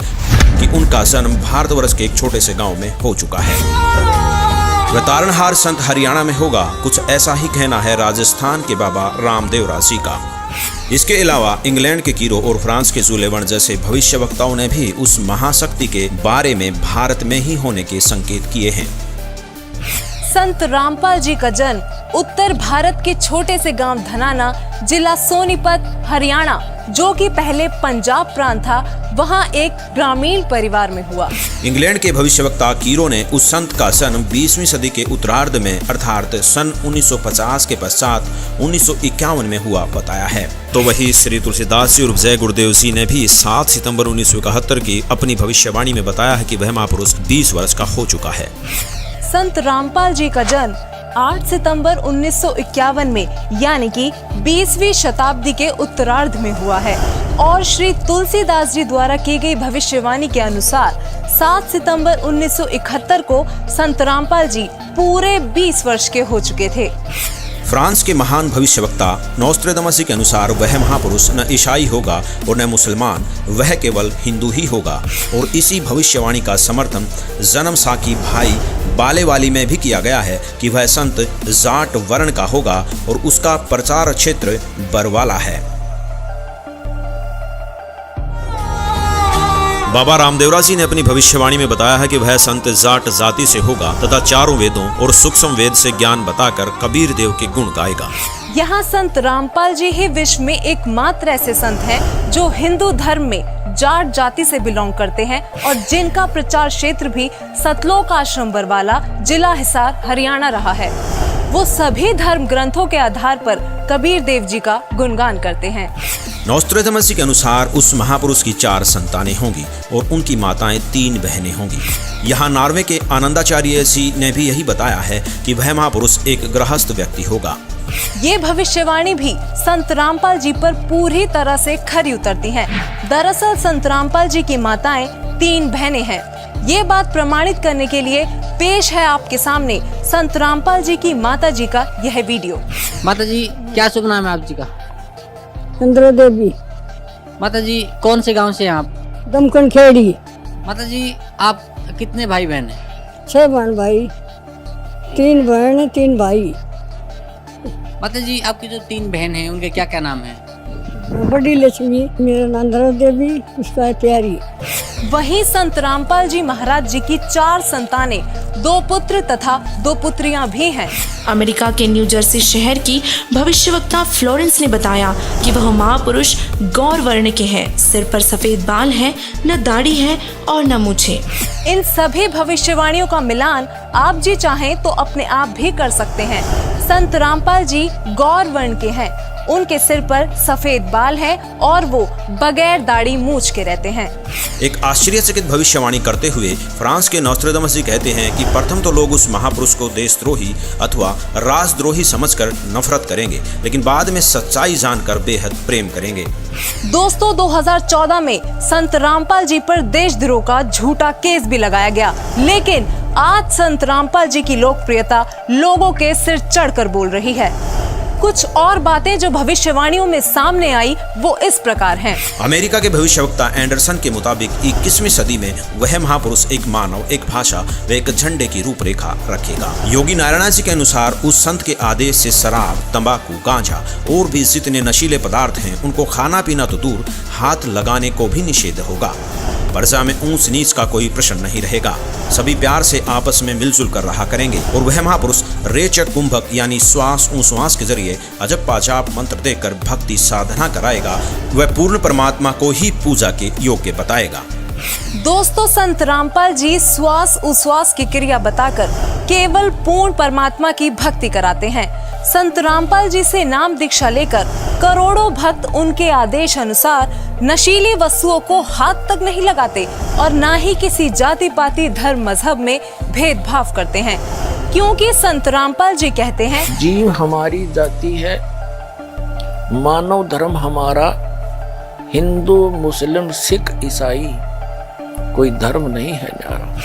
कि उनका जन्म भारतवर्ष के एक छोटे से गांव में हो चुका है। वह तारणहार संत हरियाणा में होगा। कुछ ऐसा ही कहना है राजस्थान के बाबा रामदेवरा जी का। इसके अलावा इंग्लैंड के कीरो और फ्रांस के जुलेवन जैसे भविष्यवक्ताओं ने भी उस महाशक्ति के बारे में भारत में ही होने के संकेत किए हैं। संत रामपाल जी का जन्म उत्तर भारत के छोटे से गांव धनाना, जिला सोनीपत, हरियाणा, जो कि पहले पंजाब प्रांत था, वहां एक ग्रामीण परिवार में हुआ। इंग्लैंड के भविष्यवक्ता कीरो ने उस संत का जन्म 20वीं सदी के उत्तरार्ध में अर्थात सन 1950 के पश्चात 1951 में हुआ बताया है। तो वही श्री तुलसीदास जी और जय गुरुदेव जी ने भी 7 सितंबर 1971 की अपनी भविष्यवाणी में बताया है कि वह महापुरुष 20 वर्ष का हो चुका है। संत रामपाल जी का जन्म 8 सितंबर 1951 में यानी कि 20वीं शताब्दी के उत्तरार्ध में हुआ है और श्री तुलसीदास जी द्वारा की गई भविष्यवाणी के अनुसार 7 सितंबर 1971 को संत रामपाल जी पूरे 20 वर्ष के हो चुके थे। फ्रांस के महान भविष्यवक्ता नोस्ट्रेदामस के अनुसार वह महापुरुष न ईसाई होगा और न मुसलमान, वह केवल हिंदू ही होगा। और इसी भविष्यवाणी का समर्थन जन्म साकी भाई बालेवाली में भी किया गया है कि वह संत जाट वर्ण का होगा और उसका प्रचार क्षेत्र बरवाला है। बाबा रामदेवरा जी ने अपनी भविष्यवाणी में बताया है कि वह संत जाट जाति से होगा तथा चारों वेदों और सूक्ष्म वेद से ज्ञान बताकर कबीर देव के गुण गाएगा। यहाँ संत रामपाल जी ही विश्व में एकमात्र ऐसे संत हैं जो हिंदू धर्म में जाट जाति से बिलोंग करते हैं और जिनका प्रचार क्षेत्र भी सतलोक आश्रम बरवाला, जिला हिसार, हरियाणा रहा है। वो सभी धर्म ग्रंथों के आधार पर कबीर देव जी का गुणगान करते हैं। नोस्ट्रेदामस के अनुसार उस महापुरुष की 4 संतानें होंगी और उनकी माताएं 3 बहनें होंगी। यहाँ नॉर्वे के आनंदाचार्य जी ने भी यही बताया है कि वह महापुरुष एक गृहस्थ व्यक्ति होगा। ये भविष्यवाणी भी संत रामपाल जी पर पूरी तरह से खरी उतरती हैं। दरअसल संत रामपाल जी की माताएं 3 बहनें हैं। ये बात प्रमाणित करने के लिए पेश है आपके सामने संत रामपाल जी की माता जी का यह वीडियो। माता जी, क्या शुभ नाम है आप जी का? चंद्र देवी। माता जी, कौन से गांव से हैं आप? दमकन खेड़ी। माता जी, आप कितने भाई बहन हैं? 6 बहन भाई, 3 बहन 3 भाई। माता जी, आपकी जो 3 बहन हैं उनके क्या क्या नाम हैं? बड़ी लक्ष्मी, मेरा नाम चंद्र देवी, उसका है प्यारी। वहीं संत रामपाल जी महाराज जी की 4 संतानें, 2 पुत्र तथा 2 पुत्रियां भी हैं। अमेरिका के न्यू जर्सी शहर की भविष्यवक्ता फ्लोरेंस ने बताया कि वह महापुरुष गौर वर्ण के हैं। सिर पर सफेद बाल है, न दाढ़ी है और न मूछें। इन सभी भविष्यवाणियों का मिलान आप जी चाहें तो अपने आप भी कर सकते हैं। संत रामपाल जी गौर वर्ण के हैं। उनके सिर पर सफेद बाल है और वो बगैर दाढ़ी मूछ के रहते हैं। एक आश्चर्यचकित भविष्यवाणी करते हुए फ्रांस के नोस्ट्रेदामस जी कहते हैं कि प्रथम तो लोग उस महापुरुष को देशद्रोही अथवा राजद्रोही समझकर नफरत करेंगे, लेकिन बाद में सच्चाई जानकर बेहद प्रेम करेंगे। दोस्तों, 2014 में संत रामपाल जी पर देशद्रोह का झूठा केस भी लगाया गया, लेकिन आज संत रामपाल जी की लोकप्रियता लोगों के सिर चढ़कर बोल रही है। कुछ और बातें जो भविष्यवाणियों में सामने आई वो इस प्रकार हैं। अमेरिका के भविष्यवक्ता एंडरसन के मुताबिक 21वीं सदी में वह महापुरुष एक मानव, एक भाषा व एक झंडे की रूपरेखा रखेगा। योगी नारायण जी के अनुसार उस संत के आदेश से शराब, तंबाकू, गांजा और भी जितने नशीले पदार्थ हैं उनको खाना पीना तो दूर, हाथ लगाने को भी निषेध होगा। प्रजा में ऊंच नीच का कोई प्रश्न नहीं रहेगा। सभी प्यार से आपस में मिलजुल कर रहा करेंगे और वह महापुरुष रेचक कुंभक यानी श्वास उश्वास के जरिए अजब पाजाब मंत्र देकर भक्ति साधना कराएगा। वह पूर्ण परमात्मा को ही पूजा के योग्य बताएगा। दोस्तों, संत रामपाल जी श्वास उश्वास की क्रिया बताकर केवल पूर्ण परमात्मा की भक्ति कराते हैं। संत रामपाल जी से नाम दीक्षा लेकर करोड़ों भक्त उनके आदेश अनुसार नशीली वस्तुओं को हाथ तक नहीं लगाते और ना ही किसी जाति पाति धर्म मजहब में भेदभाव करते हैं, क्योंकि संत रामपाल जी कहते हैं, जीव हमारी जाति है, मानव धर्म हमारा, हिंदू मुस्लिम सिख ईसाई कोई धर्म नहीं है न्यारा।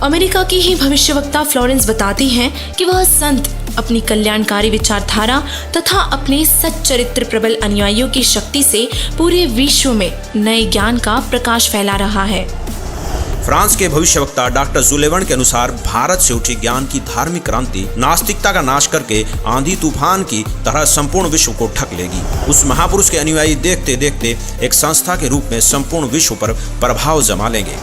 अमेरिका की ही भविष्यवक्ता फ्लोरेंस बताती हैं कि वह संत अपनी कल्याणकारी विचारधारा तथा अपने सच्चरित्र प्रबल अनुयायियों की शक्ति से पूरे विश्व में नए ज्ञान का प्रकाश फैला रहा है। फ्रांस के भविष्यवक्ता डॉक्टर जुलेवन के अनुसार भारत से उठी ज्ञान की धार्मिक क्रांति नास्तिकता का नाश करके आंधी तूफान की तरह संपूर्ण विश्व को ढक लेगी। उस महापुरुष के अनुयायी देखते देखते एक संस्था के रूप में संपूर्ण विश्व पर प्रभाव जमा लेंगे।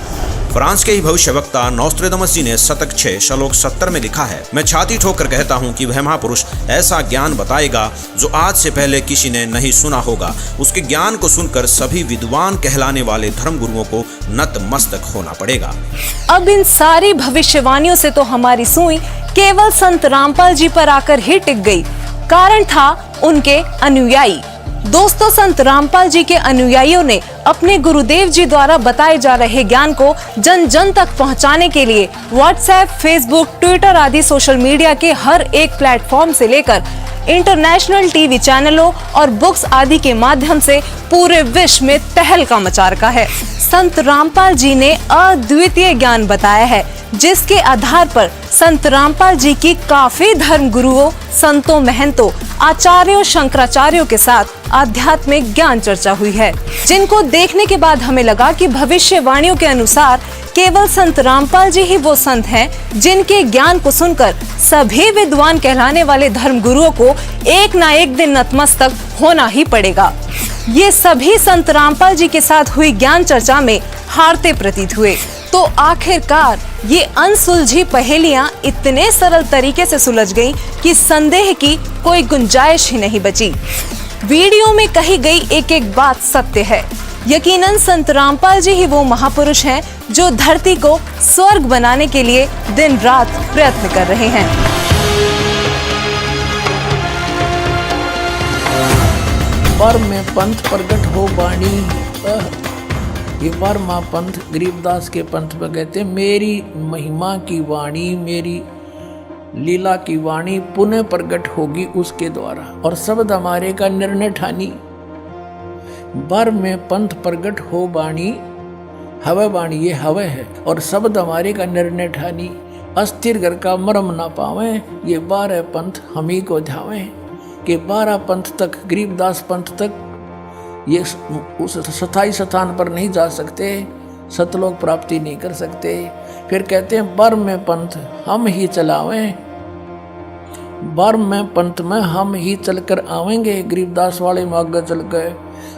फ्रांस के ही भविष्यवक्ता नोस्ट्रेदामस जी ने शतक 6 श्लोक 70 में लिखा है, मैं छाती ठोकर कहता हूँ कि वह महापुरुष ऐसा ज्ञान बताएगा जो आज से पहले किसी ने नहीं सुना होगा। उसके ज्ञान को सुनकर सभी विद्वान कहलाने वाले धर्मगुरुओं को नतमस्तक होना पड़ेगा। अब इन सारी भविष्यवाणियों से तो हमारी सुई केवल संत रामपाल जी पर आकर ही टिक गई। कारण था उनके अनुयायी। दोस्तों, संत रामपाल जी के अनुयायियों ने अपने गुरुदेव जी द्वारा बताए जा रहे ज्ञान को जन जन तक पहुंचाने के लिए व्हाट्सएप, फेसबुक, ट्विटर आदि सोशल मीडिया के हर एक प्लेटफॉर्म से लेकर इंटरनेशनल टीवी चैनलों और बुक्स आदि के माध्यम से पूरे विश्व में तहलका मचा रखा है। संत रामपाल जी ने अद्वितीय ज्ञान बताया है, जिसके आधार पर संत रामपाल जी की काफी धर्म गुरुओं, संतों, महंतों, आचार्यों, शंकराचार्यों के साथ आध्यात्मिक ज्ञान चर्चा हुई है, जिनको देखने के बाद हमें लगा कि भविष्यवाणियों के अनुसार केवल संत रामपाल जी ही वो संत हैं जिनके ज्ञान को सुनकर सभी विद्वान कहलाने वाले धर्म गुरुओं को एक ना एक दिन नतमस्तक होना ही पड़ेगा। ये सभी संत रामपाल जी के साथ हुई ज्ञान चर्चा में हारते प्रतीत हुए। तो आखिरकार ये अनसुलझी पहेलियां इतने सरल तरीके से सुलझ गईं कि संदेह की कोई गुंजाइश ही नहीं बची। वीडियो में कही गई एक एक बात सत्य है। यकीनन संत रामपाल जी ही वो महापुरुष हैं जो धरती को स्वर्ग बनाने के लिए दिन रात प्रयत्न कर रहे हैं। पर में पंथ प्रगट हो बाणी, ये पर माँ पंथ गरीबदास के पंथ में कहते, मेरी महिमा की वाणी, मेरी लीला की वाणी पुनः प्रगट होगी उसके द्वारा, और शब्द हमारे का निर्णय ठानी। बर में पंथ प्रगट हो बाणी, हवे बाणी ये हवे है, और शब्द हमारे का निर्णय ठानी। अस्थिर घर का मरम ना पावे, ये 12 पंथ हम ही को ध्यावे। कि 12 पंथ तक, गरीबदास पंथ तक ये उस स्थायी स्थान पर नहीं जा सकते, सतलोक प्राप्ति नहीं कर सकते। फिर कहते हैं बर में पंथ हम ही चलावें, बर में पंथ में हम ही चलकर आवेंगे। गरीबदास वाले में आगे चल गए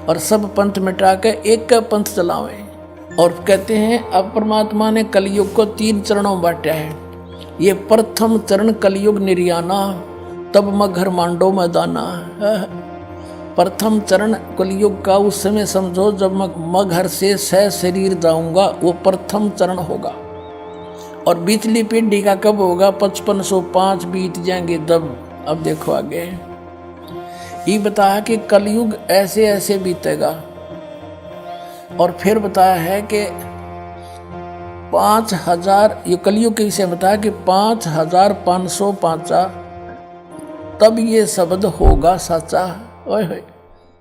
और सब पंथ मिटा के एक का पंथ चलावें। और कहते हैं अब परमात्मा ने कलयुग को 3 चरणों में बांटा है। ये प्रथम चरण कलयुग निर्याना, तब मगर मांडो में दाना। प्रथम चरण कलयुग का उस समय समझो जब मैं घर से सह शरीर जाऊंगा, वो प्रथम चरण होगा। और बीचली पीढ़ी का कब होगा? 5505 बीत जाएंगे तब। अब देखो आगे ये बताया कि कलयुग ऐसे ऐसे बीतेगा। और फिर बताया है कि 5000, ये कलयुग के विषय बताया कि 5505 तब ये शब्द होगा सच्चा। ओए होए,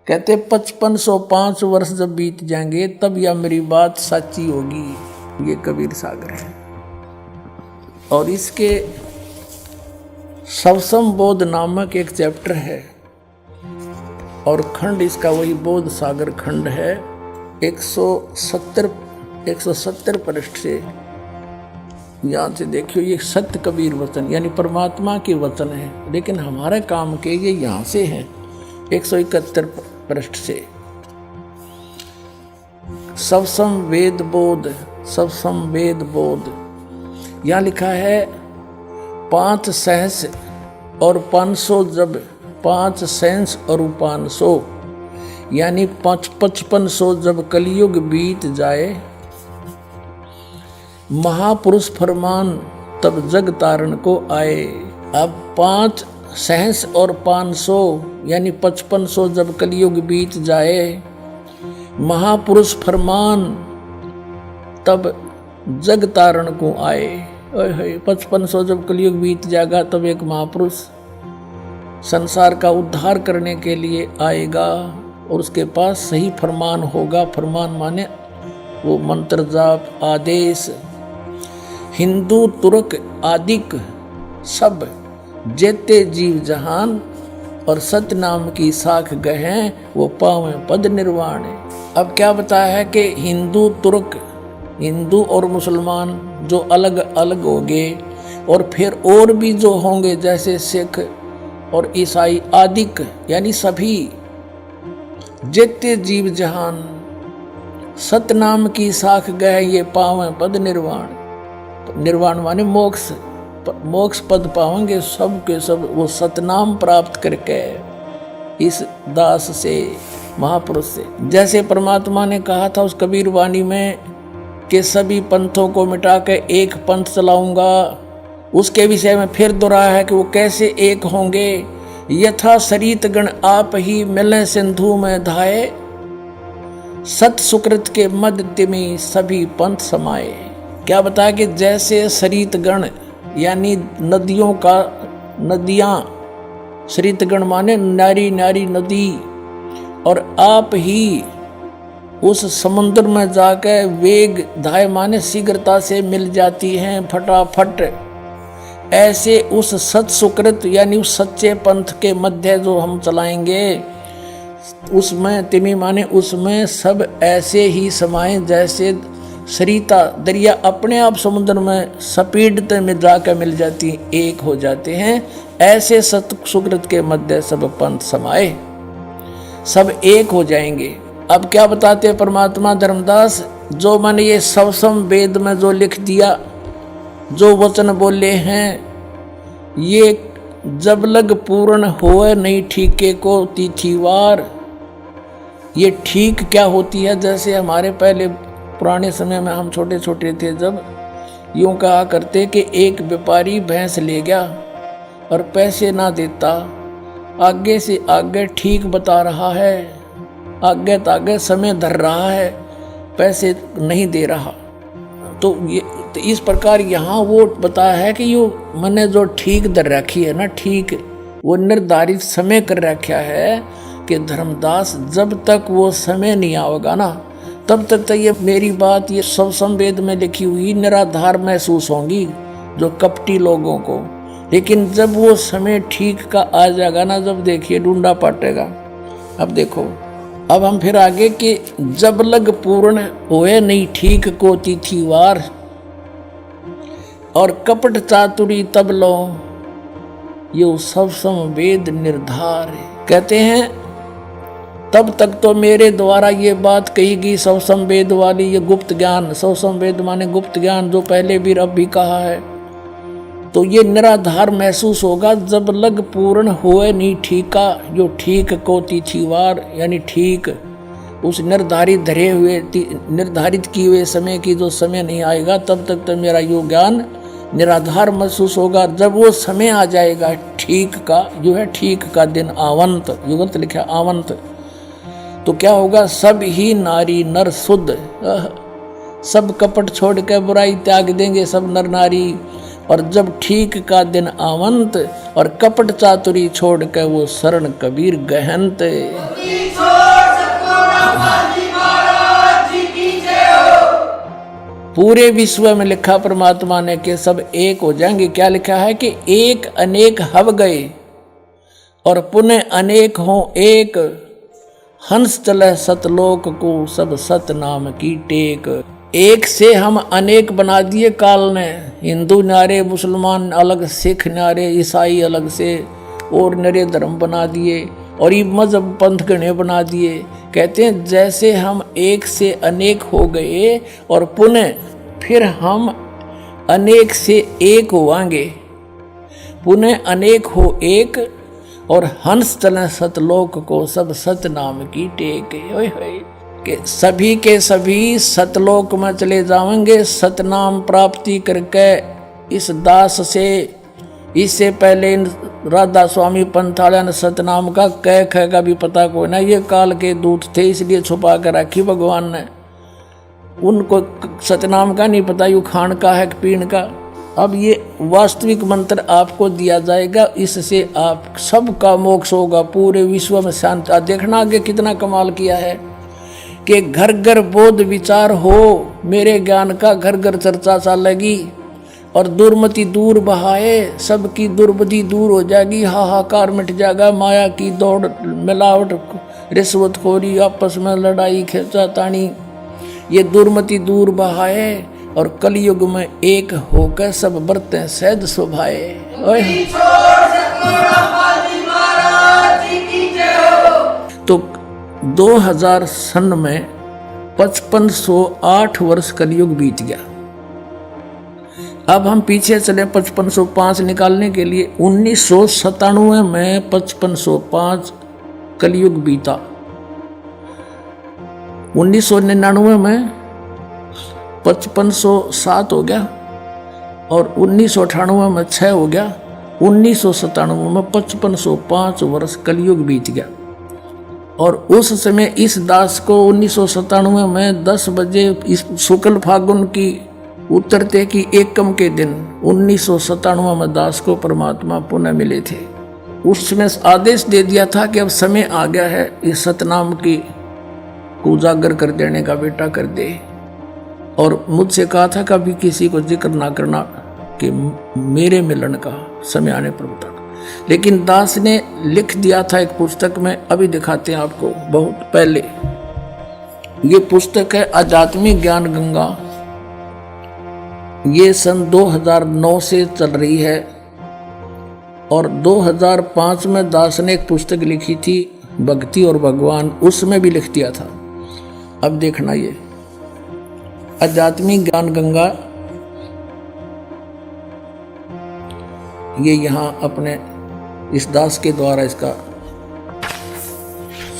कहते 5505 वर्ष जब बीत जाएंगे तब यह मेरी बात सच्ची होगी। ये कबीर सागर है। और इसके सवसम बोध नामक एक चैप्टर है, और खंड इसका वही बोध सागर खंड है। 170 पृष्ठ से यहाँ से देखियो, ये सत्य कबीर वचन यानी परमात्मा के वचन है, लेकिन हमारे काम के ये यहाँ से हैं। 171 पृष्ठ से सवसम वेद बोध, सवसम वेद बोध यहाँ लिखा है 5 सहस और 500 जब, 5 सहस और 500 यानी 5500 जब कलयुग बीत जाए, महापुरुष फरमान तब जग तारण को आए। अब 5 सहस और 500 यानी 5500 जब कलयुग बीत जाए, महापुरुष फरमान तब जग तारण को आए। 5500 जब कलयुग बीत जाएगा तब एक महापुरुष संसार का उद्धार करने के लिए आएगा, और उसके पास सही फरमान होगा। फरमान माने वो मंत्र जाप आदेश। हिंदू तुर्क आदिक सब जेते जीव जहान, और सत्य नाम की साख गहें वो पावे पद निर्वाण। अब क्या बताया है कि हिंदू तुर्क, हिंदू और मुसलमान जो अलग अलग होंगे, और फिर और भी जो होंगे जैसे सिख और ईसाई आदिक यानी सभी जेते जीव जहान, सतनाम की साख गए ये पावे पद निर्वाण। तो निर्वाण माने मोक्ष, मोक्ष पद पाएंगे सब के सब वो सतनाम प्राप्त करके इस दास से, महापुरुष से। जैसे परमात्मा ने कहा था उस कबीर वाणी में कि सभी पंथों को मिटा के एक पंथ चलाऊंगा, उसके विषय में फिर दोहराया है कि वो कैसे एक होंगे। यथा सरित गण आप ही मिले सिंधु में धाये, सत सुकृत के मध्य में सभी पंथ समाये। क्या बताया कि जैसे सरित गण यानी नदियों का, नदियां, सरित गण माने नारी नारी नदी, और आप ही उस समुद्र में जाकर वेग धाय माने शीघ्रता से मिल जाती हैं फटाफट। ऐसे उस सत सुकृत यानी उस सच्चे पंथ के मध्य जो हम चलाएंगे, उसमें तिमी माने उसमें सब ऐसे ही समाये जैसे सरिता दरिया अपने आप समुद्र में सपीडते में जाकर मिल जाती, एक हो जाते हैं। ऐसे सत सुकृत के मध्य सब पंथ समाये, सब एक हो जाएंगे। अब क्या बताते हैं परमात्मा धर्मदास, जो मैंने ये सवसम वेद में जो लिख दिया जो वचन बोले हैं ये जब लग पूर्ण होए नहीं ठीके को तिथिवार। ये ठीक क्या होती है? जैसे हमारे पहले पुराने समय में हम छोटे छोटे थे जब यूं कहा करते कि एक व्यापारी भैंस ले गया और पैसे ना देता, आगे से आगे ठीक बता रहा है, आगे तागे समय धर रहा है, पैसे नहीं दे रहा। तो इस प्रकार यहाँ वो बताया है कि यो मैंने जो ठीक दर रखी है ना, ठीक वो निर्धारित समय कर रखा है कि धर्मदास जब तक वो समय नहीं आएगा ना तब तक तो ये मेरी बात ये सब संवेद में लिखी हुई निराधार महसूस होंगी जो कपटी लोगों को। लेकिन जब वो समय ठीक का आ जाएगा ना, जब देखिए ढूंढा पाटेगा। अब देखो, अब हम फिर आगे कि जब लग पूर्ण होए नहीं ठीक को तिथिवार और कपट चातुरी तब लो यो सब संवेद निर्धार। कहते हैं तब तक तो मेरे द्वारा ये बात कही गई सब संवेद वाली, ये गुप्त ज्ञान, सब संवेद माने गुप्त ज्ञान जो पहले भी अब भी कहा है। तो ये निराधार महसूस होगा जब लग पूर्ण होए नहीं ठीका जो ठीक को तिथिवार, यानी ठीक उस निर्धारित धरे हुए निर्धारित किए हुए समय की जो समय नहीं आएगा तब तक तो मेरा यो ज्ञान निराधार महसूस होगा। जब वो समय आ जाएगा ठीक का, जो है ठीक का दिन आवंत, युगंत लिखा आवंत, तो क्या होगा? सब ही नारी नर शुद्ध, सब कपट छोड़ के बुराई त्याग देंगे सब नर नारी। और जब ठीक का दिन आवंत और कपट चातुरी छोड़ के वो शरण कबीर गहनत। पूरे विश्व में लिखा परमात्मा ने कि सब एक हो जाएंगे। क्या लिखा है कि एक अनेक हव गए और पुनः अनेक हो एक, हंस चले सतलोक को सब सत नाम की टेक। एक से हम अनेक बना दिए काल ने, हिंदू नारे, मुसलमान अलग, सिख नारे, ईसाई अलग से और नरे धर्म बना दिए और ये मजहब पंथ गणे बना दिए। कहते हैं जैसे हम एक से अनेक हो गए और पुनः फिर हम अनेक से एक होवांगे, पुनः अनेक हो एक और हंस चले सतलोक को सब सत नाम की टेक। ओए होए के सभी सतलोक में चले जाएंगे सतनाम प्राप्ति करके। इस दास से इससे पहले राधा स्वामी पंथालय ने सतनाम का कह ख का भी पता कोई ना, ये काल के दूत थे इसलिए छुपा कर रखी भगवान ने, उनको सतनाम का नहीं पता यू खान का है पीण का। अब ये वास्तविक मंत्र आपको दिया जाएगा, इससे आप सबका मोक्ष होगा, पूरे विश्व में शांति। देखना आगे कितना कमाल किया है कि घर घर बोध विचार हो, मेरे ज्ञान का घर घर चर्चा चलेगी और दुर्मति दूर बहाए, सबकी दुर्बुद्धि दूर हो जाएगी, हाहाकार मिट जाएगा, माया की दौड़, मिलावट, रिश्वतखोरी, आपस में लड़ाई खींचातानी, ये दुर्मति दूर बहाए और कलयुग में एक होकर सब बरतें सहज शोभाए। तो 2000 सन में 5508 वर्ष कलयुग बीत गया। अब हम पीछे चले 5505 निकालने के लिए। 1997 में 5505 कलयुग बीता, 1999 में 5507 हो गया और 1998 में 6 हो गया, 1997 में 5505 वर्ष कलयुग बीत गया। और उस समय इस दास को 1997 में 10 बजे इस शुक्ल फागुन की उत्तरते की एकम के दिन 1997 में दास को परमात्मा पुनः मिले थे। उसमें आदेश दे दिया था कि अब समय आ गया है इस सतनाम की को उजागर कर देने का, बेटा कर दे। और मुझसे कहा था कभी किसी को जिक्र ना करना कि मेरे मिलन का समय आने पर बता। लेकिन दास ने लिख दिया था एक पुस्तक में, अभी दिखाते हैं आपको, बहुत पहले। ये पुस्तक है आध्यात्मिक ज्ञान गंगा, ये सन 2009 से चल रही है। और 2005 में दास ने एक पुस्तक लिखी थी भक्ति और भगवान, उसमें भी लिख दिया था। अब देखना, ये आध्यात्मिक ज्ञान गंगा ये यहाँ अपने इस दास के द्वारा इसका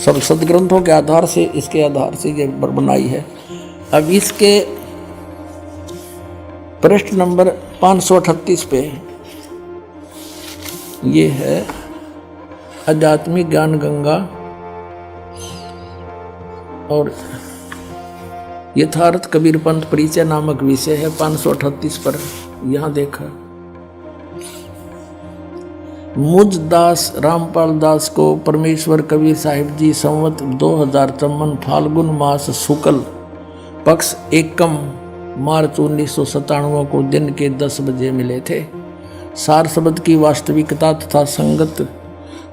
सब सदग्रंथों के आधार से, इसके आधार से ये बनाई है। अब इसके पृष्ठ नंबर 538 पे ये है आध्यात्मिक ज्ञान गंगा और यथार्थ कबीर पंथ परिचय नामक विषय है। 538 पर यहाँ देखा, मुझ दास रामपाल दास को परमेश्वर कबीर साहिब जी संवत 2053 फाल्गुन मास शुक्ल पक्ष एकम मार्च 1997 को दिन के 10 बजे मिले थे। सार शब्द की वास्तविकता तथा संगत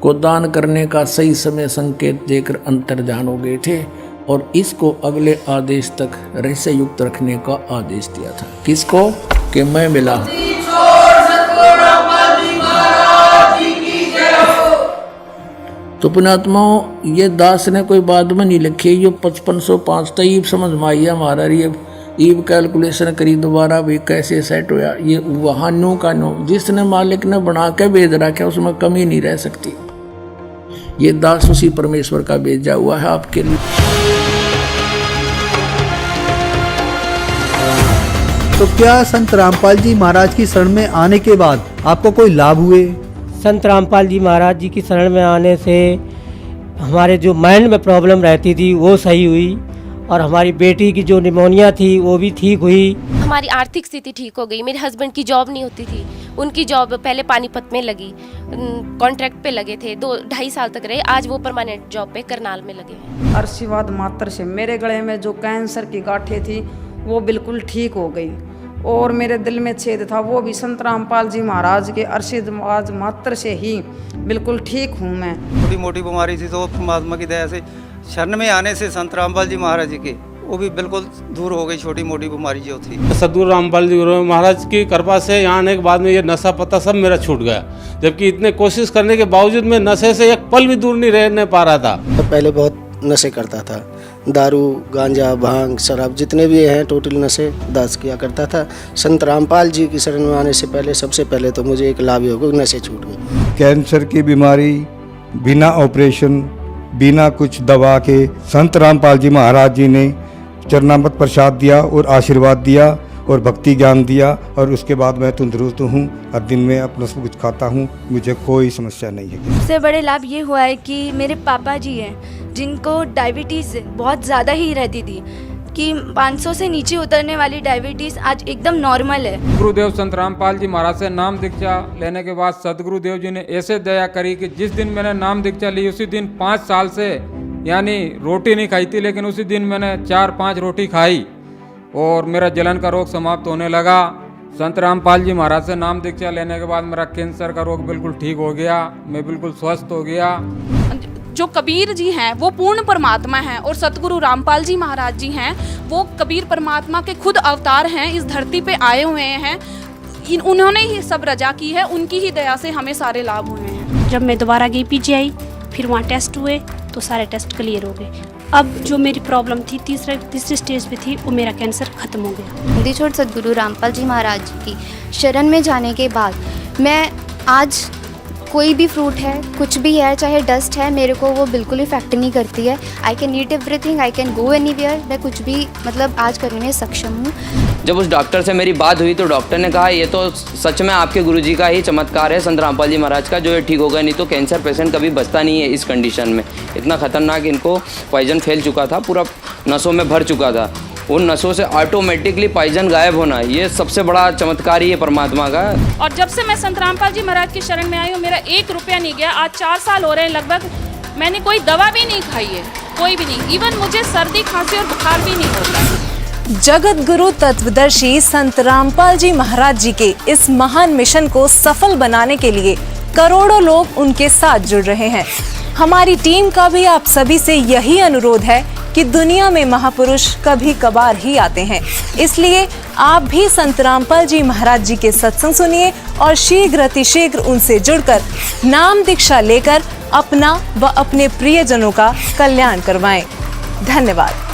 को दान करने का सही समय संकेत देकर अंतर्ध्यान हो गए थे और इसको अगले आदेश तक रहस्य युक्त रखने का आदेश दिया था। किसको? कि मैं मिला। तो पुण्यात्माओं, ये दास ने कोई बाद में नहीं लिखी, ये 5505 तो ईब समझ में आई हमारा। ये ईब कैलकुलेशन करी दोबारा भी कैसे सेट होया। ये वहाँ नो का नो जिसने मालिक ने बना के भेज रखा उसमें कमी नहीं रह सकती। ये दास उसी परमेश्वर का भेजा हुआ है आपके लिए। तो क्या संत रामपाल जी महाराज की शरण में आने के बाद आपको कोई लाभ हुए? संत रामपाल जी महाराज जी की शरण में आने से हमारे जो माइंड में प्रॉब्लम रहती थी वो सही हुई और हमारी बेटी की जो निमोनिया थी वो भी ठीक हुई। हमारी आर्थिक स्थिति ठीक हो गई। मेरे हस्बैंड की जॉब नहीं होती थी, उनकी जॉब पहले पानीपत में लगी, कॉन्ट्रैक्ट पे लगे थे, 2-2.5 साल तक रहे। आज वो परमानेंट जॉब पे करनाल में लगे हैं। आशीर्वाद मात्र से मेरे गले में जो कैंसर की गांठें थी वो बिल्कुल ठीक हो गई और मेरे दिल में छेद था वो भी संत रामपाल जी महाराज के आशीर्वाद मात्र से ही बिल्कुल ठीक हूँ मैं। छोटी मोटी बीमारी थी तो परमात्मा की दया से शरण में आने से संत रामपाल जी महाराज जी के वो भी बिल्कुल दूर हो गई छोटी मोटी बीमारी जो थी। सदगुरु रामपाल जी महाराज की कृपा से यहाँ आने के बाद में ये नशा पता सब मेरा छूट गया, जबकि इतने कोशिश करने के बावजूद मैं नशे से एक पल भी दूर नहीं रहने पा रहा था। पहले बहुत नशे करता था, दारू गांजा भांग शराब जितने भी हैं टोटल नशे दास किया करता था। संत रामपाल जी की शरण में आने से पहले सबसे पहले तो मुझे एक लाभ हो गया, नशे छूट गए। कैंसर की बीमारी बिना ऑपरेशन बिना कुछ दवा के संत रामपाल जी महाराज जी ने चरणामृत प्रसाद दिया और आशीर्वाद दिया और भक्ति ज्ञान दिया और उसके बाद मैं तंदुरुस्त हूँ और दिन में अपना सब कुछ खाता हूँ, मुझे कोई समस्या नहीं है। सबसे बड़े लाभ ये हुआ है कि मेरे पापा जी हैं जिनको डायबिटीज़ बहुत ज़्यादा ही रहती थी कि 500 से नीचे उतरने वाली डायबिटीज़ आज एकदम नॉर्मल है। गुरुदेव संत रामपाल जी महाराज से नाम दीक्षा लेने के बाद सदगुरुदेव जी ने ऐसे दया करी कि जिस दिन मैंने नाम दीक्षा ली उसी दिन 5 साल से यानी रोटी नहीं खाई थी, लेकिन उसी दिन मैंने 4-5 रोटी खाई और मेरा जलन का रोग समाप्त होने लगा। संत रामपाल जी महाराज से नाम दीक्षा लेने के बाद मेरा कैंसर का रोग बिल्कुल ठीक हो गया, मैं बिल्कुल स्वस्थ हो गया। जो कबीर जी हैं वो पूर्ण परमात्मा हैं और सतगुरु रामपाल जी महाराज जी हैं वो कबीर परमात्मा के खुद अवतार हैं, इस धरती पे आए हुए हैं। उन्होंने ही सब रजा की है, उनकी ही दया से हमें सारे लाभ हुए हैं। जब मैं दोबारा गई पीजीआई, फिर वहाँ टेस्ट हुए तो सारे टेस्ट क्लियर हो गए। अब जो मेरी प्रॉब्लम थी तीसरे स्टेज पे थी, वो मेरा कैंसर खत्म हो गया। हिंदी छोड़ सतगुरु रामपाल जी महाराज की शरण में जाने के बाद मैं आज कोई भी फ्रूट है, कुछ भी है, चाहे डस्ट है, मेरे को वो बिल्कुल इफेक्ट नहीं करती है। I can eat everything, I can go anywhere, मैं कुछ भी मतलब आज करने में सक्षम हूँ। जब उस डॉक्टर से मेरी बात हुई तो डॉक्टर ने कहा ये तो सच में आपके गुरुजी का ही चमत्कार है संत रामपाल जी महाराज का, जो ये ठीक होगा, नहीं तो कैंसर पेशेंट कभी बचता नहीं है इस कंडीशन में। इतना खतरनाक इनको पॉइजन फैल चुका था, पूरा नसों में भर चुका था। उन नसों से ऑटोमेटिकली पॉइजन गायब होना, ये सबसे बड़ा चमत्कार ही है परमात्मा का। और जब से मैं संत रामपाल जी महाराज की शरण में आई हूँ, मेरा 1 रुपया नहीं गया। आज 4 साल हो रहे हैं लगभग, मैंने कोई दवा भी नहीं खाई है, कोई भी नहीं। इवन मुझे सर्दी खांसी और बुखार भी नहीं होता। जगत गुरु तत्वदर्शी संत रामपाल जी महाराज जी के इस महान मिशन को सफल बनाने के लिए करोड़ों लोग उनके साथ जुड़ रहे हैं। हमारी टीम का भी आप सभी से यही अनुरोध है कि दुनिया में महापुरुष कभी कभार ही आते हैं, इसलिए आप भी संत रामपाल जी महाराज जी के सत्संग सुनिए और शीघ्र अतिशीघ्र उनसे जुड़कर नाम दीक्षा लेकर अपना व अपने प्रियजनों का कल्याण करवाएं। धन्यवाद।